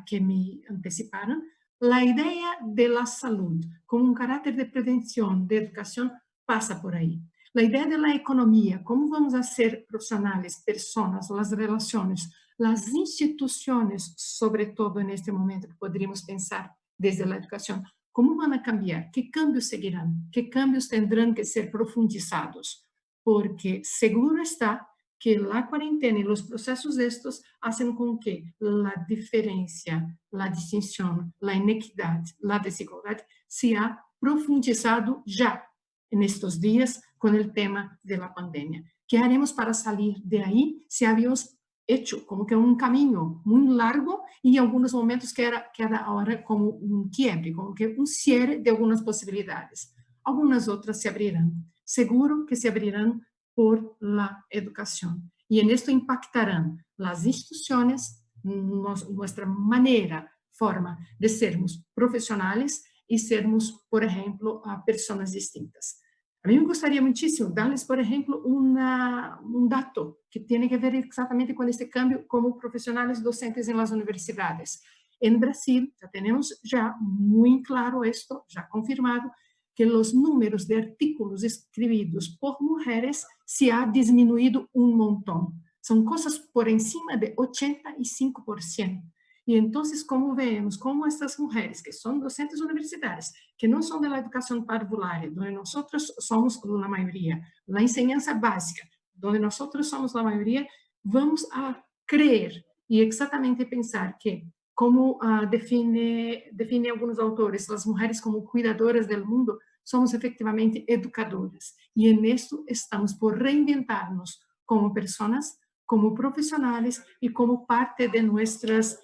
que me anticiparon, la idea de la salud como un carácter de prevención, de educación, pasa por ahí. La idea de la economía, cómo vamos a ser profesionales, personas, las relaciones, las instituciones, sobre todo en este momento que podríamos pensar desde la educación, cómo van a cambiar, qué cambios seguirán, qué cambios tendrán que ser profundizados, porque seguro está que la cuarentena y los procesos de estos hacen con que la diferencia, la distinción, la inequidad, la desigualdad se ha profundizado ya en estos días con el tema de la pandemia. ¿Qué haremos para salir de ahí si habíamos hecho como que un camino muy largo y en algunos momentos queda ahora como un quiebre, como que un cierre de algunas posibilidades? Algunas otras se abrirán, seguro que se abrirán por la educación. Y en esto impactarán las instituciones, nuestra manera, forma de sermos profesionales y sermos, por ejemplo, personas distintas. A mí me gustaría muchísimo darles, por ejemplo, un dato que tiene que ver exactamente con este cambio como profesionales docentes en las universidades. En Brasil ya tenemos ya muy claro esto, ya confirmado, que los números de artículos escritos por mujeres se ha disminuido un montón. Son cosas por encima de 85%. Y entonces, como vemos, como estas mujeres que son docentes universitarias, que no son de la educación parvularia, donde nosotros somos la mayoría, la enseñanza básica, donde nosotros somos la mayoría, vamos a creer y exactamente pensar que, como define algunos autores, las mujeres como cuidadoras del mundo, somos efectivamente educadoras. Y en esto estamos por reinventarnos como personas, como profesionales y como parte de nuestras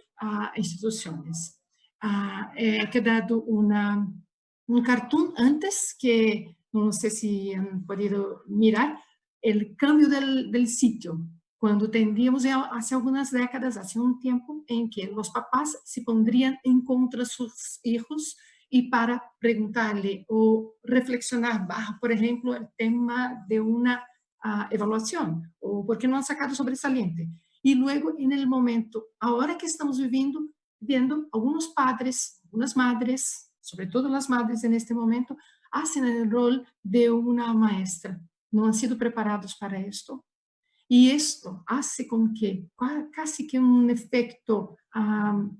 instituciones. He quedado un cartoon antes que, no sé si han podido mirar, el cambio del sitio. Cuando tendríamos hace algunas décadas, hace un tiempo, en que los papás se pondrían en contra de sus hijos y para preguntarle o reflexionar bajo, por ejemplo, el tema de una evaluación, o por qué no han sacado sobresaliente. Y luego, en el momento, ahora que estamos viendo algunos padres, algunas madres, sobre todo las madres en este momento, hacen el rol de una maestra. No han sido preparados para esto. Y esto hace con que casi que un efecto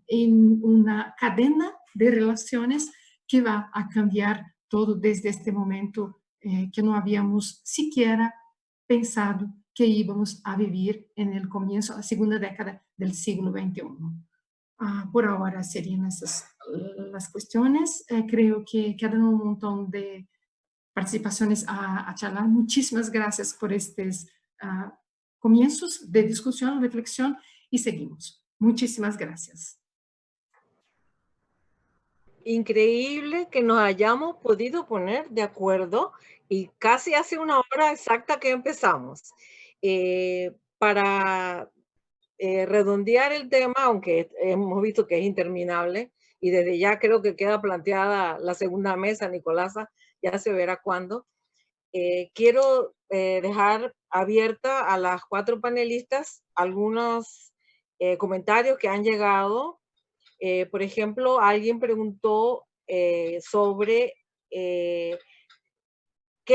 en una cadena de relaciones que va a cambiar todo desde este momento que no habíamos siquiera pensado que íbamos a vivir en el comienzo, la segunda década del siglo XXI. Por ahora serían esas las cuestiones. Creo que quedan un montón de participaciones a charlar. Muchísimas gracias por estos comienzos de discusión, reflexión, y seguimos. Muchísimas gracias. Increíble que nos hayamos podido poner de acuerdo y casi hace una hora exacta que empezamos. Para redondear el tema, aunque hemos visto que es interminable, y desde ya creo que queda planteada la segunda mesa, Nicolasa, ya se verá cuándo. Quiero dejar abierta a las 4 panelistas algunos comentarios que han llegado. Por ejemplo, alguien preguntó sobre qué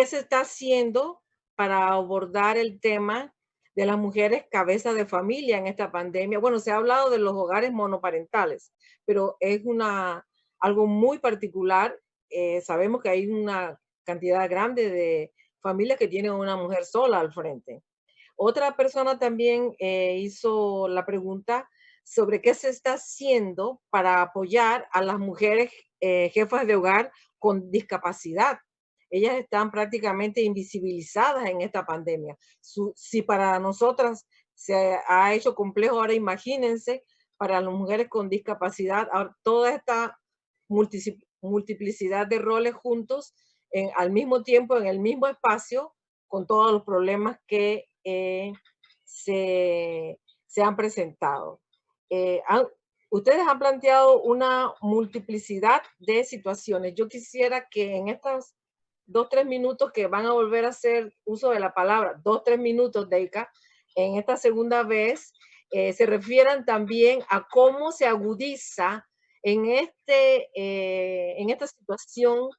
se está haciendo para abordar el tema de las mujeres cabeza de familia en esta pandemia. Bueno, se ha hablado de los hogares monoparentales, pero es algo muy particular. Sabemos que hay una cantidad grande de familias que tienen una mujer sola al frente. Otra persona también hizo la pregunta sobre qué se está haciendo para apoyar a las mujeres jefas de hogar con discapacidad. Ellas están prácticamente invisibilizadas en esta pandemia. Si para nosotras se ha hecho complejo, ahora imagínense para las mujeres con discapacidad, toda esta multiplicidad de roles juntos al mismo tiempo, en el mismo espacio, con todos los problemas que se han presentado. Ustedes han planteado una multiplicidad de situaciones. Yo quisiera que en estos 2-3 minutos que van a volver a hacer uso de la palabra, 2-3 minutos, Deika, en esta segunda vez, se refieran también a cómo se agudiza en esta situación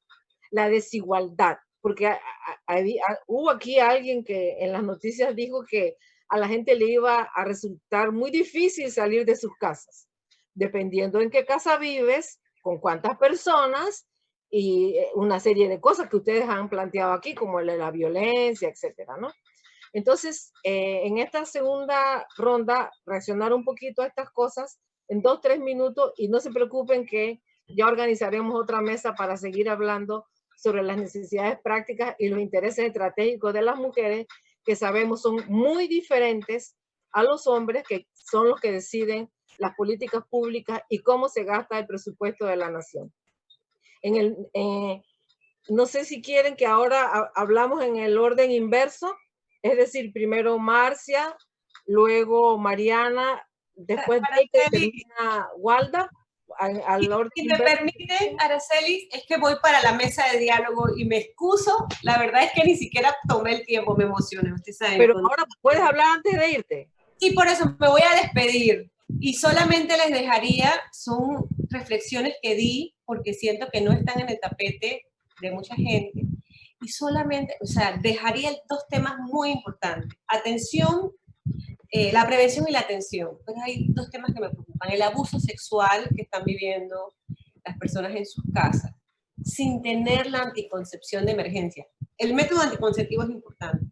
la desigualdad. Porque hubo aquí alguien que en las noticias dijo que a la gente le iba a resultar muy difícil salir de sus casas, dependiendo en qué casa vives, con cuántas personas y una serie de cosas que ustedes han planteado aquí, como la violencia, etcétera, ¿no? Entonces, en esta segunda ronda, reaccionar un poquito a estas cosas en 2-3 minutos, y no se preocupen que ya organizaremos otra mesa para seguir hablando sobre las necesidades prácticas y los intereses estratégicos de las mujeres, que sabemos son muy diferentes a los hombres, que son los que deciden las políticas públicas y cómo se gasta el presupuesto de la nación. No sé si quieren que ahora hablamos en el orden inverso, es decir, primero Marcia, luego Mariana, después de que termina Walda, al orden. Si me permite, Araceli, es que voy para la mesa de diálogo y me excuso. La verdad es que ni siquiera tomé el tiempo, me emocioné. Usted sabe. Pero ahora puedes hablar antes de irte. Y por eso me voy a despedir. Y solamente les dejaría, son reflexiones que di, porque siento que no están en el tapete de mucha gente. Y solamente, o sea, dejaría dos temas muy importantes. Atención, la prevención y la atención. Pero hay dos temas que me preocupan. El abuso sexual que están viviendo las personas en sus casas, sin tener la anticoncepción de emergencia. El método anticonceptivo es importante,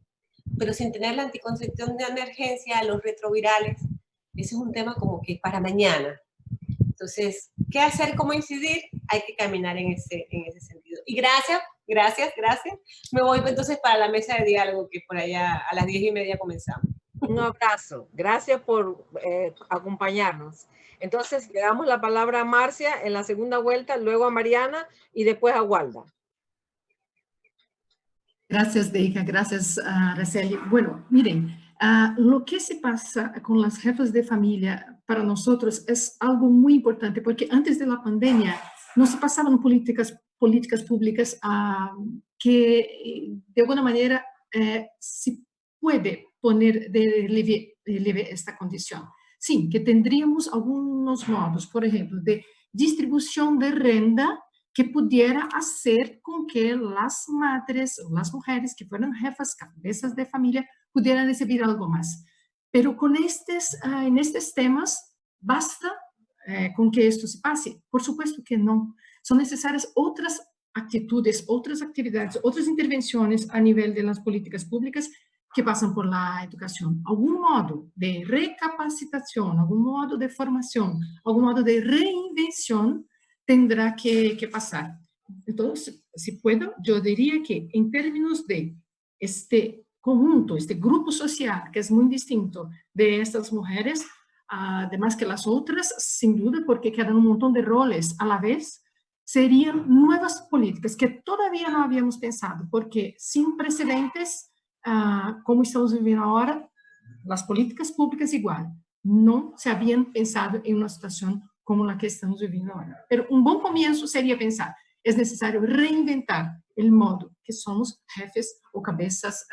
pero sin tener la anticoncepción de emergencia, los retrovirales, ese es un tema como que para mañana. Entonces, ¿qué hacer? ¿Cómo incidir? Hay que caminar en ese sentido. Y gracias. Me voy entonces para la mesa de diálogo, que por allá a las 10:30 comenzamos. Un abrazo. Gracias por acompañarnos. Entonces, le damos la palabra a Marcia en la segunda vuelta, luego a Mariana y después a Walda. Gracias, Deika. Gracias, Araceli. Bueno, miren, lo que se pasa con las jefas de familia para nosotros es algo muy importante, porque antes de la pandemia no se pasaban políticas públicas que de alguna manera se puede poner de relieve esta condición. Sí, que tendríamos algunos modos, por ejemplo, de distribución de renta que pudiera hacer con que las madres o las mujeres que fueran jefas, cabezas de familia, pudieran recibir algo más. Pero con en estos temas, ¿basta con que esto se pase? Por supuesto que no. Son necesarias otras actitudes, otras actividades, otras intervenciones a nivel de las políticas públicas que pasan por la educación. Algún modo de recapacitación, algún modo de formación, algún modo de reinvención tendrá que pasar. Entonces, si puedo, yo diría que en términos de este conjunto, este grupo social, que es muy distinto de estas mujeres, además que las otras, sin duda, porque quedan un montón de roles a la vez, serían nuevas políticas que todavía no habíamos pensado, porque sin precedentes, como estamos viviendo ahora, las políticas públicas igual, no se habían pensado en una situación como la que estamos viviendo ahora. Pero un buen comienzo sería pensar, es necesario reinventar el modo que somos jefes o cabezas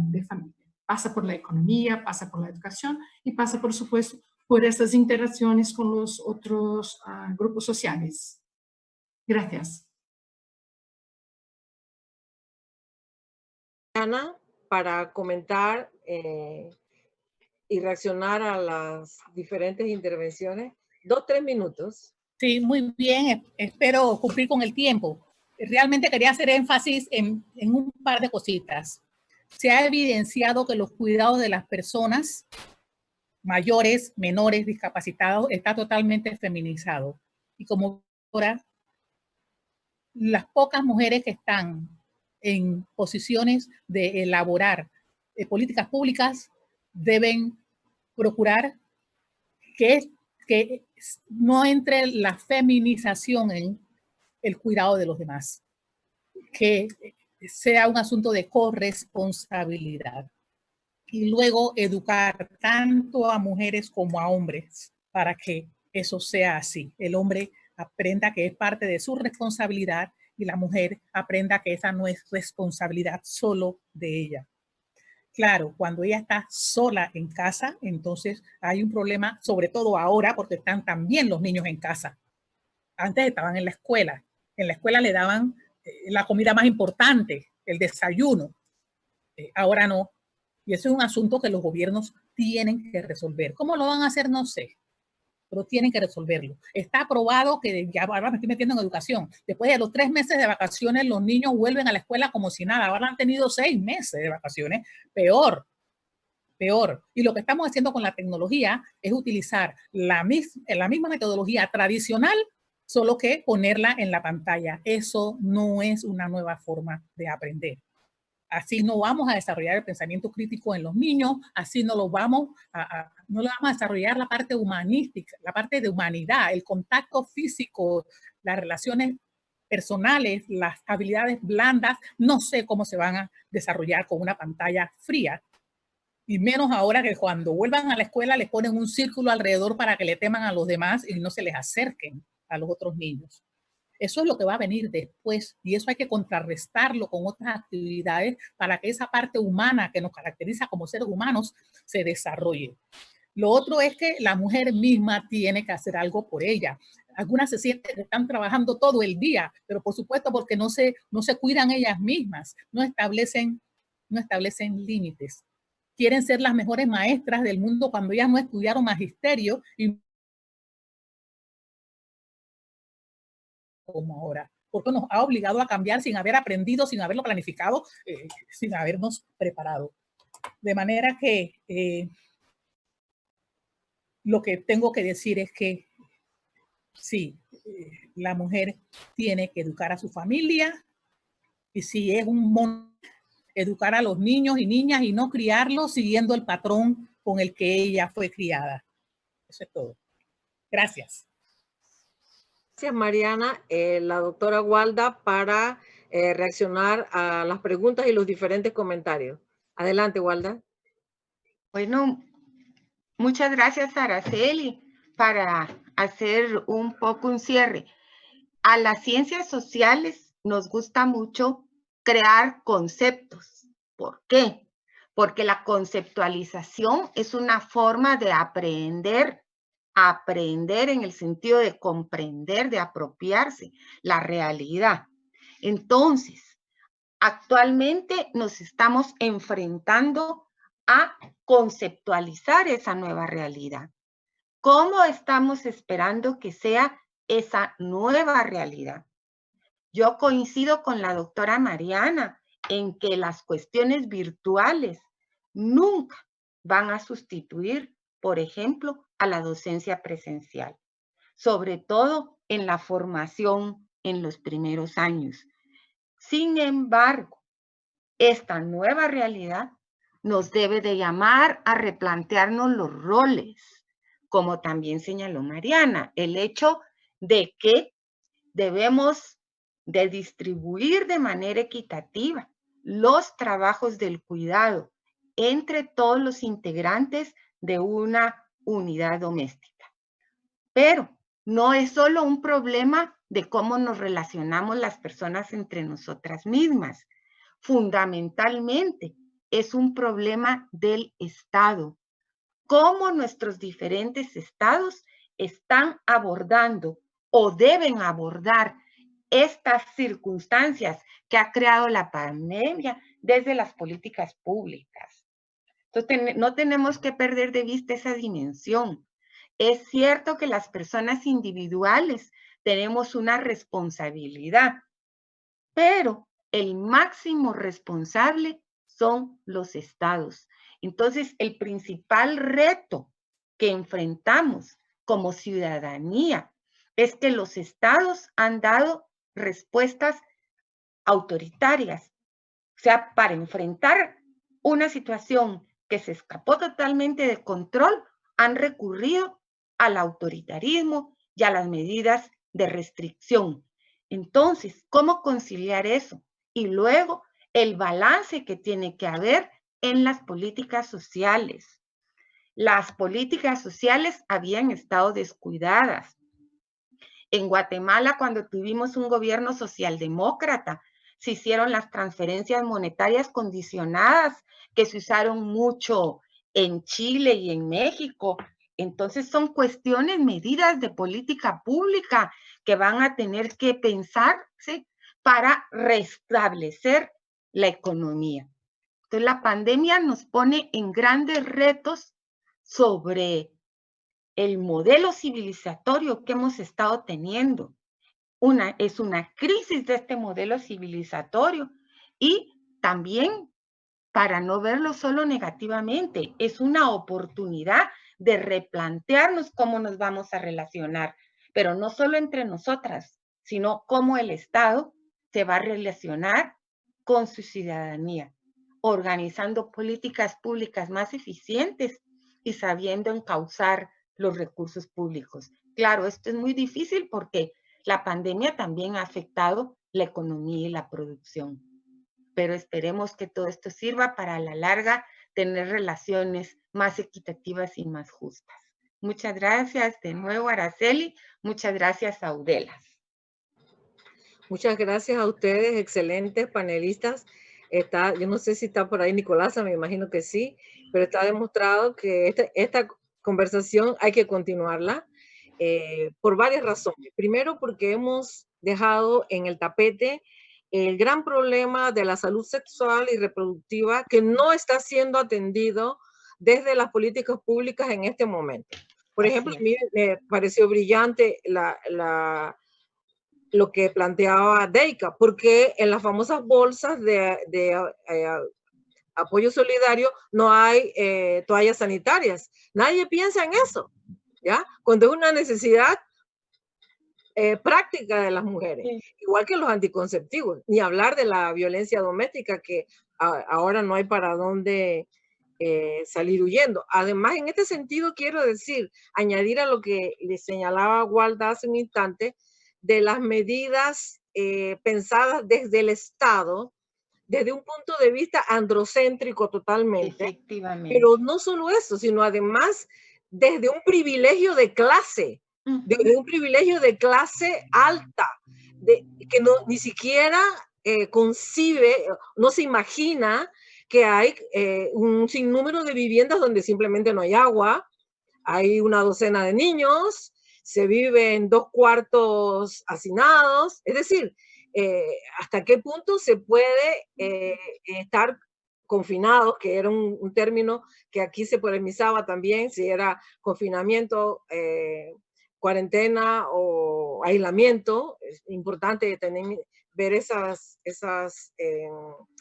de familia. Pasa por la economía, pasa por la educación y pasa, por supuesto, por estas interacciones con los otros grupos sociales. Gracias. Ana, para comentar y reaccionar a las diferentes intervenciones. 2-3 minutos. Sí, muy bien. Espero cumplir con el tiempo. Realmente quería hacer énfasis en un par de cositas. Se ha evidenciado que los cuidados de las personas mayores, menores, discapacitados, está totalmente feminizado. Y como ahora, las pocas mujeres que están en posiciones de elaborar políticas públicas deben procurar que no entre la feminización en el cuidado de los demás, que sea un asunto de corresponsabilidad. Y luego educar tanto a mujeres como a hombres para que eso sea así. El hombre aprenda que es parte de su responsabilidad y la mujer aprenda que esa no es responsabilidad solo de ella. Claro, cuando ella está sola en casa, entonces hay un problema, sobre todo ahora, porque están también los niños en casa. Antes estaban en la escuela. En la escuela le daban la comida más importante, el desayuno. Ahora no. Y eso es un asunto que los gobiernos tienen que resolver. ¿Cómo lo van a hacer? No sé. Pero tienen que resolverlo. Está aprobado que, ya ahora me estoy metiendo en educación, después de los 3 meses de vacaciones, los niños vuelven a la escuela como si nada. Ahora han tenido 6 meses de vacaciones. Peor. Y lo que estamos haciendo con la tecnología es utilizar la misma metodología tradicional, solo que ponerla en la pantalla. Eso no es una nueva forma de aprender. Así no vamos a desarrollar el pensamiento crítico en los niños, así no lo vamos a desarrollar la parte humanística, la parte de humanidad, el contacto físico, las relaciones personales, las habilidades blandas. No sé cómo se van a desarrollar con una pantalla fría. Y menos ahora que cuando vuelvan a la escuela les ponen un círculo alrededor para que le teman a los demás y no se les acerquen. a los otros niños. Eso es lo que va a venir después y eso hay que contrarrestarlo con otras actividades para que esa parte humana que nos caracteriza como seres humanos se desarrolle. Lo otro es que la mujer misma tiene que hacer algo por ella. Algunas se sienten que están trabajando todo el día, pero por supuesto porque no se cuidan ellas mismas, no establecen límites. Quieren ser las mejores maestras del mundo cuando ellas no estudiaron magisterio y como ahora, porque nos ha obligado a cambiar sin haber aprendido, sin haberlo planificado, sin habernos preparado. De manera que lo que tengo que decir es que sí, la mujer tiene que educar a su familia y si es educar a los niños y niñas y no criarlos siguiendo el patrón con el que ella fue criada. Eso es todo. Gracias. Gracias, Mariana. La doctora Walda para reaccionar a las preguntas y los diferentes comentarios. Adelante, Walda. Bueno, muchas gracias, Araceli, para hacer un poco un cierre. A las ciencias sociales nos gusta mucho crear conceptos. ¿Por qué? Porque la conceptualización es una forma de aprender en el sentido de comprender, de apropiarse la realidad. Entonces, actualmente nos estamos enfrentando a conceptualizar esa nueva realidad. ¿Cómo estamos esperando que sea esa nueva realidad? Yo coincido con la doctora Mariana en que las cuestiones virtuales nunca van a sustituir, por ejemplo, a la docencia presencial, sobre todo en la formación en los primeros años. Sin embargo, esta nueva realidad nos debe de llamar a replantearnos los roles, como también señaló Mariana, el hecho de que debemos de distribuir de manera equitativa los trabajos del cuidado entre todos los integrantes de una unidad doméstica. Pero no es solo un problema de cómo nos relacionamos las personas entre nosotras mismas. Fundamentalmente es un problema del Estado. Cómo nuestros diferentes estados están abordando o deben abordar estas circunstancias que ha creado la pandemia desde las políticas públicas. Entonces, no tenemos que perder de vista esa dimensión. Es cierto que las personas individuales tenemos una responsabilidad, pero el máximo responsable son los estados. Entonces, el principal reto que enfrentamos como ciudadanía es que los estados han dado respuestas autoritarias. O sea, para enfrentar una situación que se escapó totalmente de control, han recurrido al autoritarismo y a las medidas de restricción. Entonces, ¿cómo conciliar eso? Y luego, el balance que tiene que haber en las políticas sociales. Las políticas sociales habían estado descuidadas. En Guatemala, cuando tuvimos un gobierno socialdemócrata, se hicieron las transferencias monetarias condicionadas que se usaron mucho en Chile y en México. Entonces son cuestiones, medidas de política pública que van a tener que pensarse para restablecer la economía. Entonces la pandemia nos pone en grandes retos sobre el modelo civilizatorio que hemos estado teniendo. Es una crisis de este modelo civilizatorio y también, para no verlo solo negativamente, es una oportunidad de replantearnos cómo nos vamos a relacionar, pero no solo entre nosotras, sino cómo el Estado se va a relacionar con su ciudadanía, organizando políticas públicas más eficientes y sabiendo encauzar los recursos públicos. Claro, esto es muy difícil porque la pandemia también ha afectado la economía y la producción, pero esperemos que todo esto sirva para a la larga tener relaciones más equitativas y más justas. Muchas gracias de nuevo, Araceli. Muchas gracias, Audelas. Muchas gracias a ustedes, excelentes panelistas. Yo no sé si está por ahí Nicolasa, me imagino que sí, pero está demostrado que esta conversación hay que continuarla por varias razones. Primero, porque hemos dejado en el tapete el gran problema de la salud sexual y reproductiva que no está siendo atendido desde las políticas públicas en este momento. Por ejemplo, a mí me pareció brillante lo que planteaba Deika, porque en las famosas bolsas de apoyo solidario no hay toallas sanitarias. Nadie piensa en eso, ¿ya? Cuando es una necesidad práctica de las mujeres, igual que los anticonceptivos, ni hablar de la violencia doméstica que ahora no hay para dónde salir huyendo. Además, en este sentido, quiero decir, añadir a lo que le señalaba Walda hace un instante, de las medidas pensadas desde el Estado, desde un punto de vista androcéntrico totalmente. Efectivamente. Pero no solo eso, sino además desde un privilegio de clase, desde un privilegio de clase alta, que ni siquiera concibe, no se imagina que hay un sinnúmero de viviendas donde simplemente no hay agua, hay una docena de niños, se vive en 2 cuartos hacinados, es decir, hasta qué punto se puede estar confinados, que era un término que aquí se polemizaba también, si era confinamiento, cuarentena o aislamiento. Es importante ver esas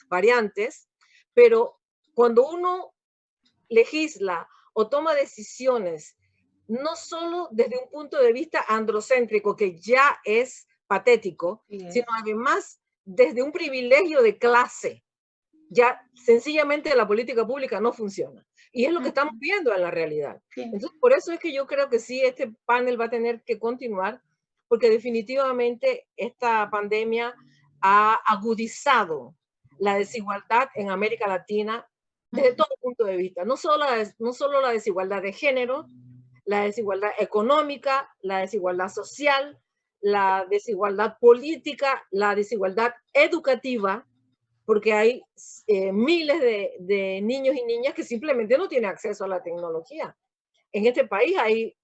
variantes, pero cuando uno legisla o toma decisiones no solo desde un punto de vista androcéntrico, que ya es patético, sino además desde un privilegio de clase, ya sencillamente la política pública no funciona. Y es lo que estamos viendo en la realidad. Entonces, por eso es que yo creo que sí, este panel va a tener que continuar, porque definitivamente esta pandemia ha agudizado la desigualdad en América Latina desde todo punto de vista. No solo la desigualdad de género, la desigualdad económica, la desigualdad social, la desigualdad política, la desigualdad educativa, porque hay miles de niños y niñas que simplemente no tienen acceso a la tecnología. En este país hay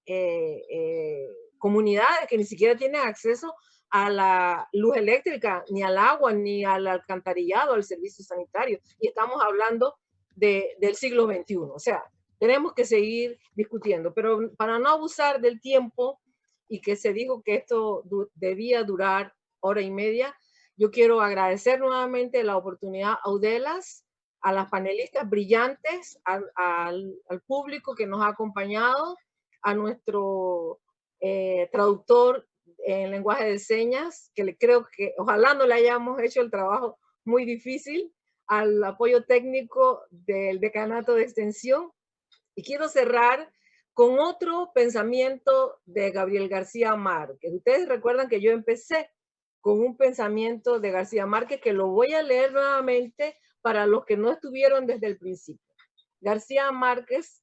comunidades que ni siquiera tienen acceso a la luz eléctrica, ni al agua, ni al alcantarillado, al servicio sanitario. Y estamos hablando del siglo XXI. O sea, tenemos que seguir discutiendo, pero para no abusar del tiempo y que se dijo que esto debía durar 1:30, yo quiero agradecer nuevamente la oportunidad a Audelas, a las panelistas brillantes, al público que nos ha acompañado, a nuestro traductor en lenguaje de señas, que creo que ojalá no le hayamos hecho el trabajo muy difícil, al apoyo técnico del Decanato de Extensión. Y quiero cerrar con otro pensamiento de Gabriel García Márquez. Ustedes recuerdan que yo empecé con un pensamiento de García Márquez que lo voy a leer nuevamente para los que no estuvieron desde el principio. García Márquez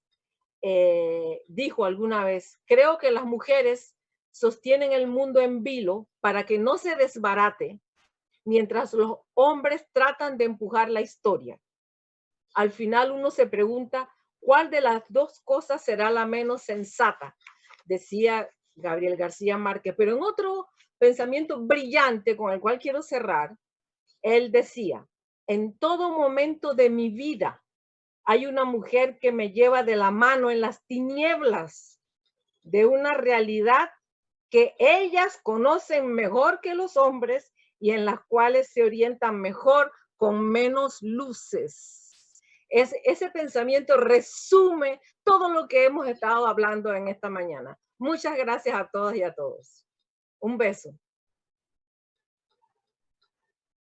dijo alguna vez: creo que las mujeres sostienen el mundo en vilo para que no se desbarate, mientras los hombres tratan de empujar la historia. Al final uno se pregunta, ¿cuál de las dos cosas será la menos sensata? Decía Gabriel García Márquez. Pero en otro pensamiento brillante con el cual quiero cerrar, él decía: en todo momento de mi vida hay una mujer que me lleva de la mano en las tinieblas de una realidad que ellas conocen mejor que los hombres y en las cuales se orientan mejor con menos luces. Ese pensamiento resume todo lo que hemos estado hablando en esta mañana. Muchas gracias a todas y a todos. Un beso.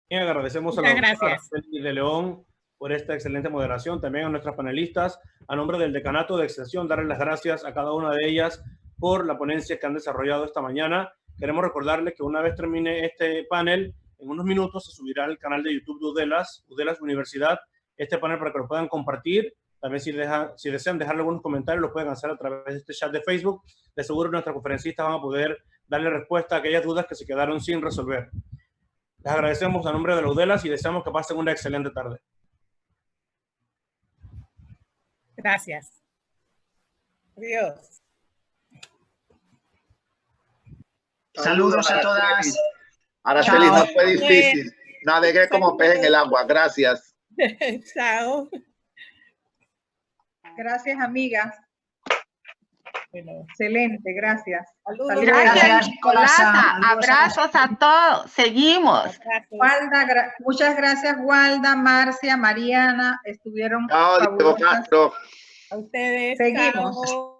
Bien, agradecemos a la doctora Araceli de León por esta excelente moderación, también a nuestras panelistas. A nombre del Decanato de Extensión, darles las gracias a cada una de ellas por la ponencia que han desarrollado esta mañana. Queremos recordarles que una vez termine este panel, en unos minutos se subirá al canal de YouTube de Audelas Universidad, este panel para que lo puedan compartir También si desean dejarle algunos comentarios, lo pueden hacer a través de este chat de Facebook. De seguro nuestras conferencistas van a poder darle respuesta a aquellas dudas que se quedaron sin resolver. Les agradecemos a nombre de la UDELAS y deseamos que pasen una excelente tarde. Gracias. Adiós. Saludos a todas. Araceli, no fue difícil. Navegué como pez en el agua. Gracias. Chao. Gracias, amigas. Bueno. Excelente, gracias. Saludos. Gracias, Nicolasa. Abrazos a todos. Seguimos. Walda, muchas gracias, Walda, Marcia, Mariana. Estuvieron Chao, fabulosas. A ustedes. Seguimos. Chao.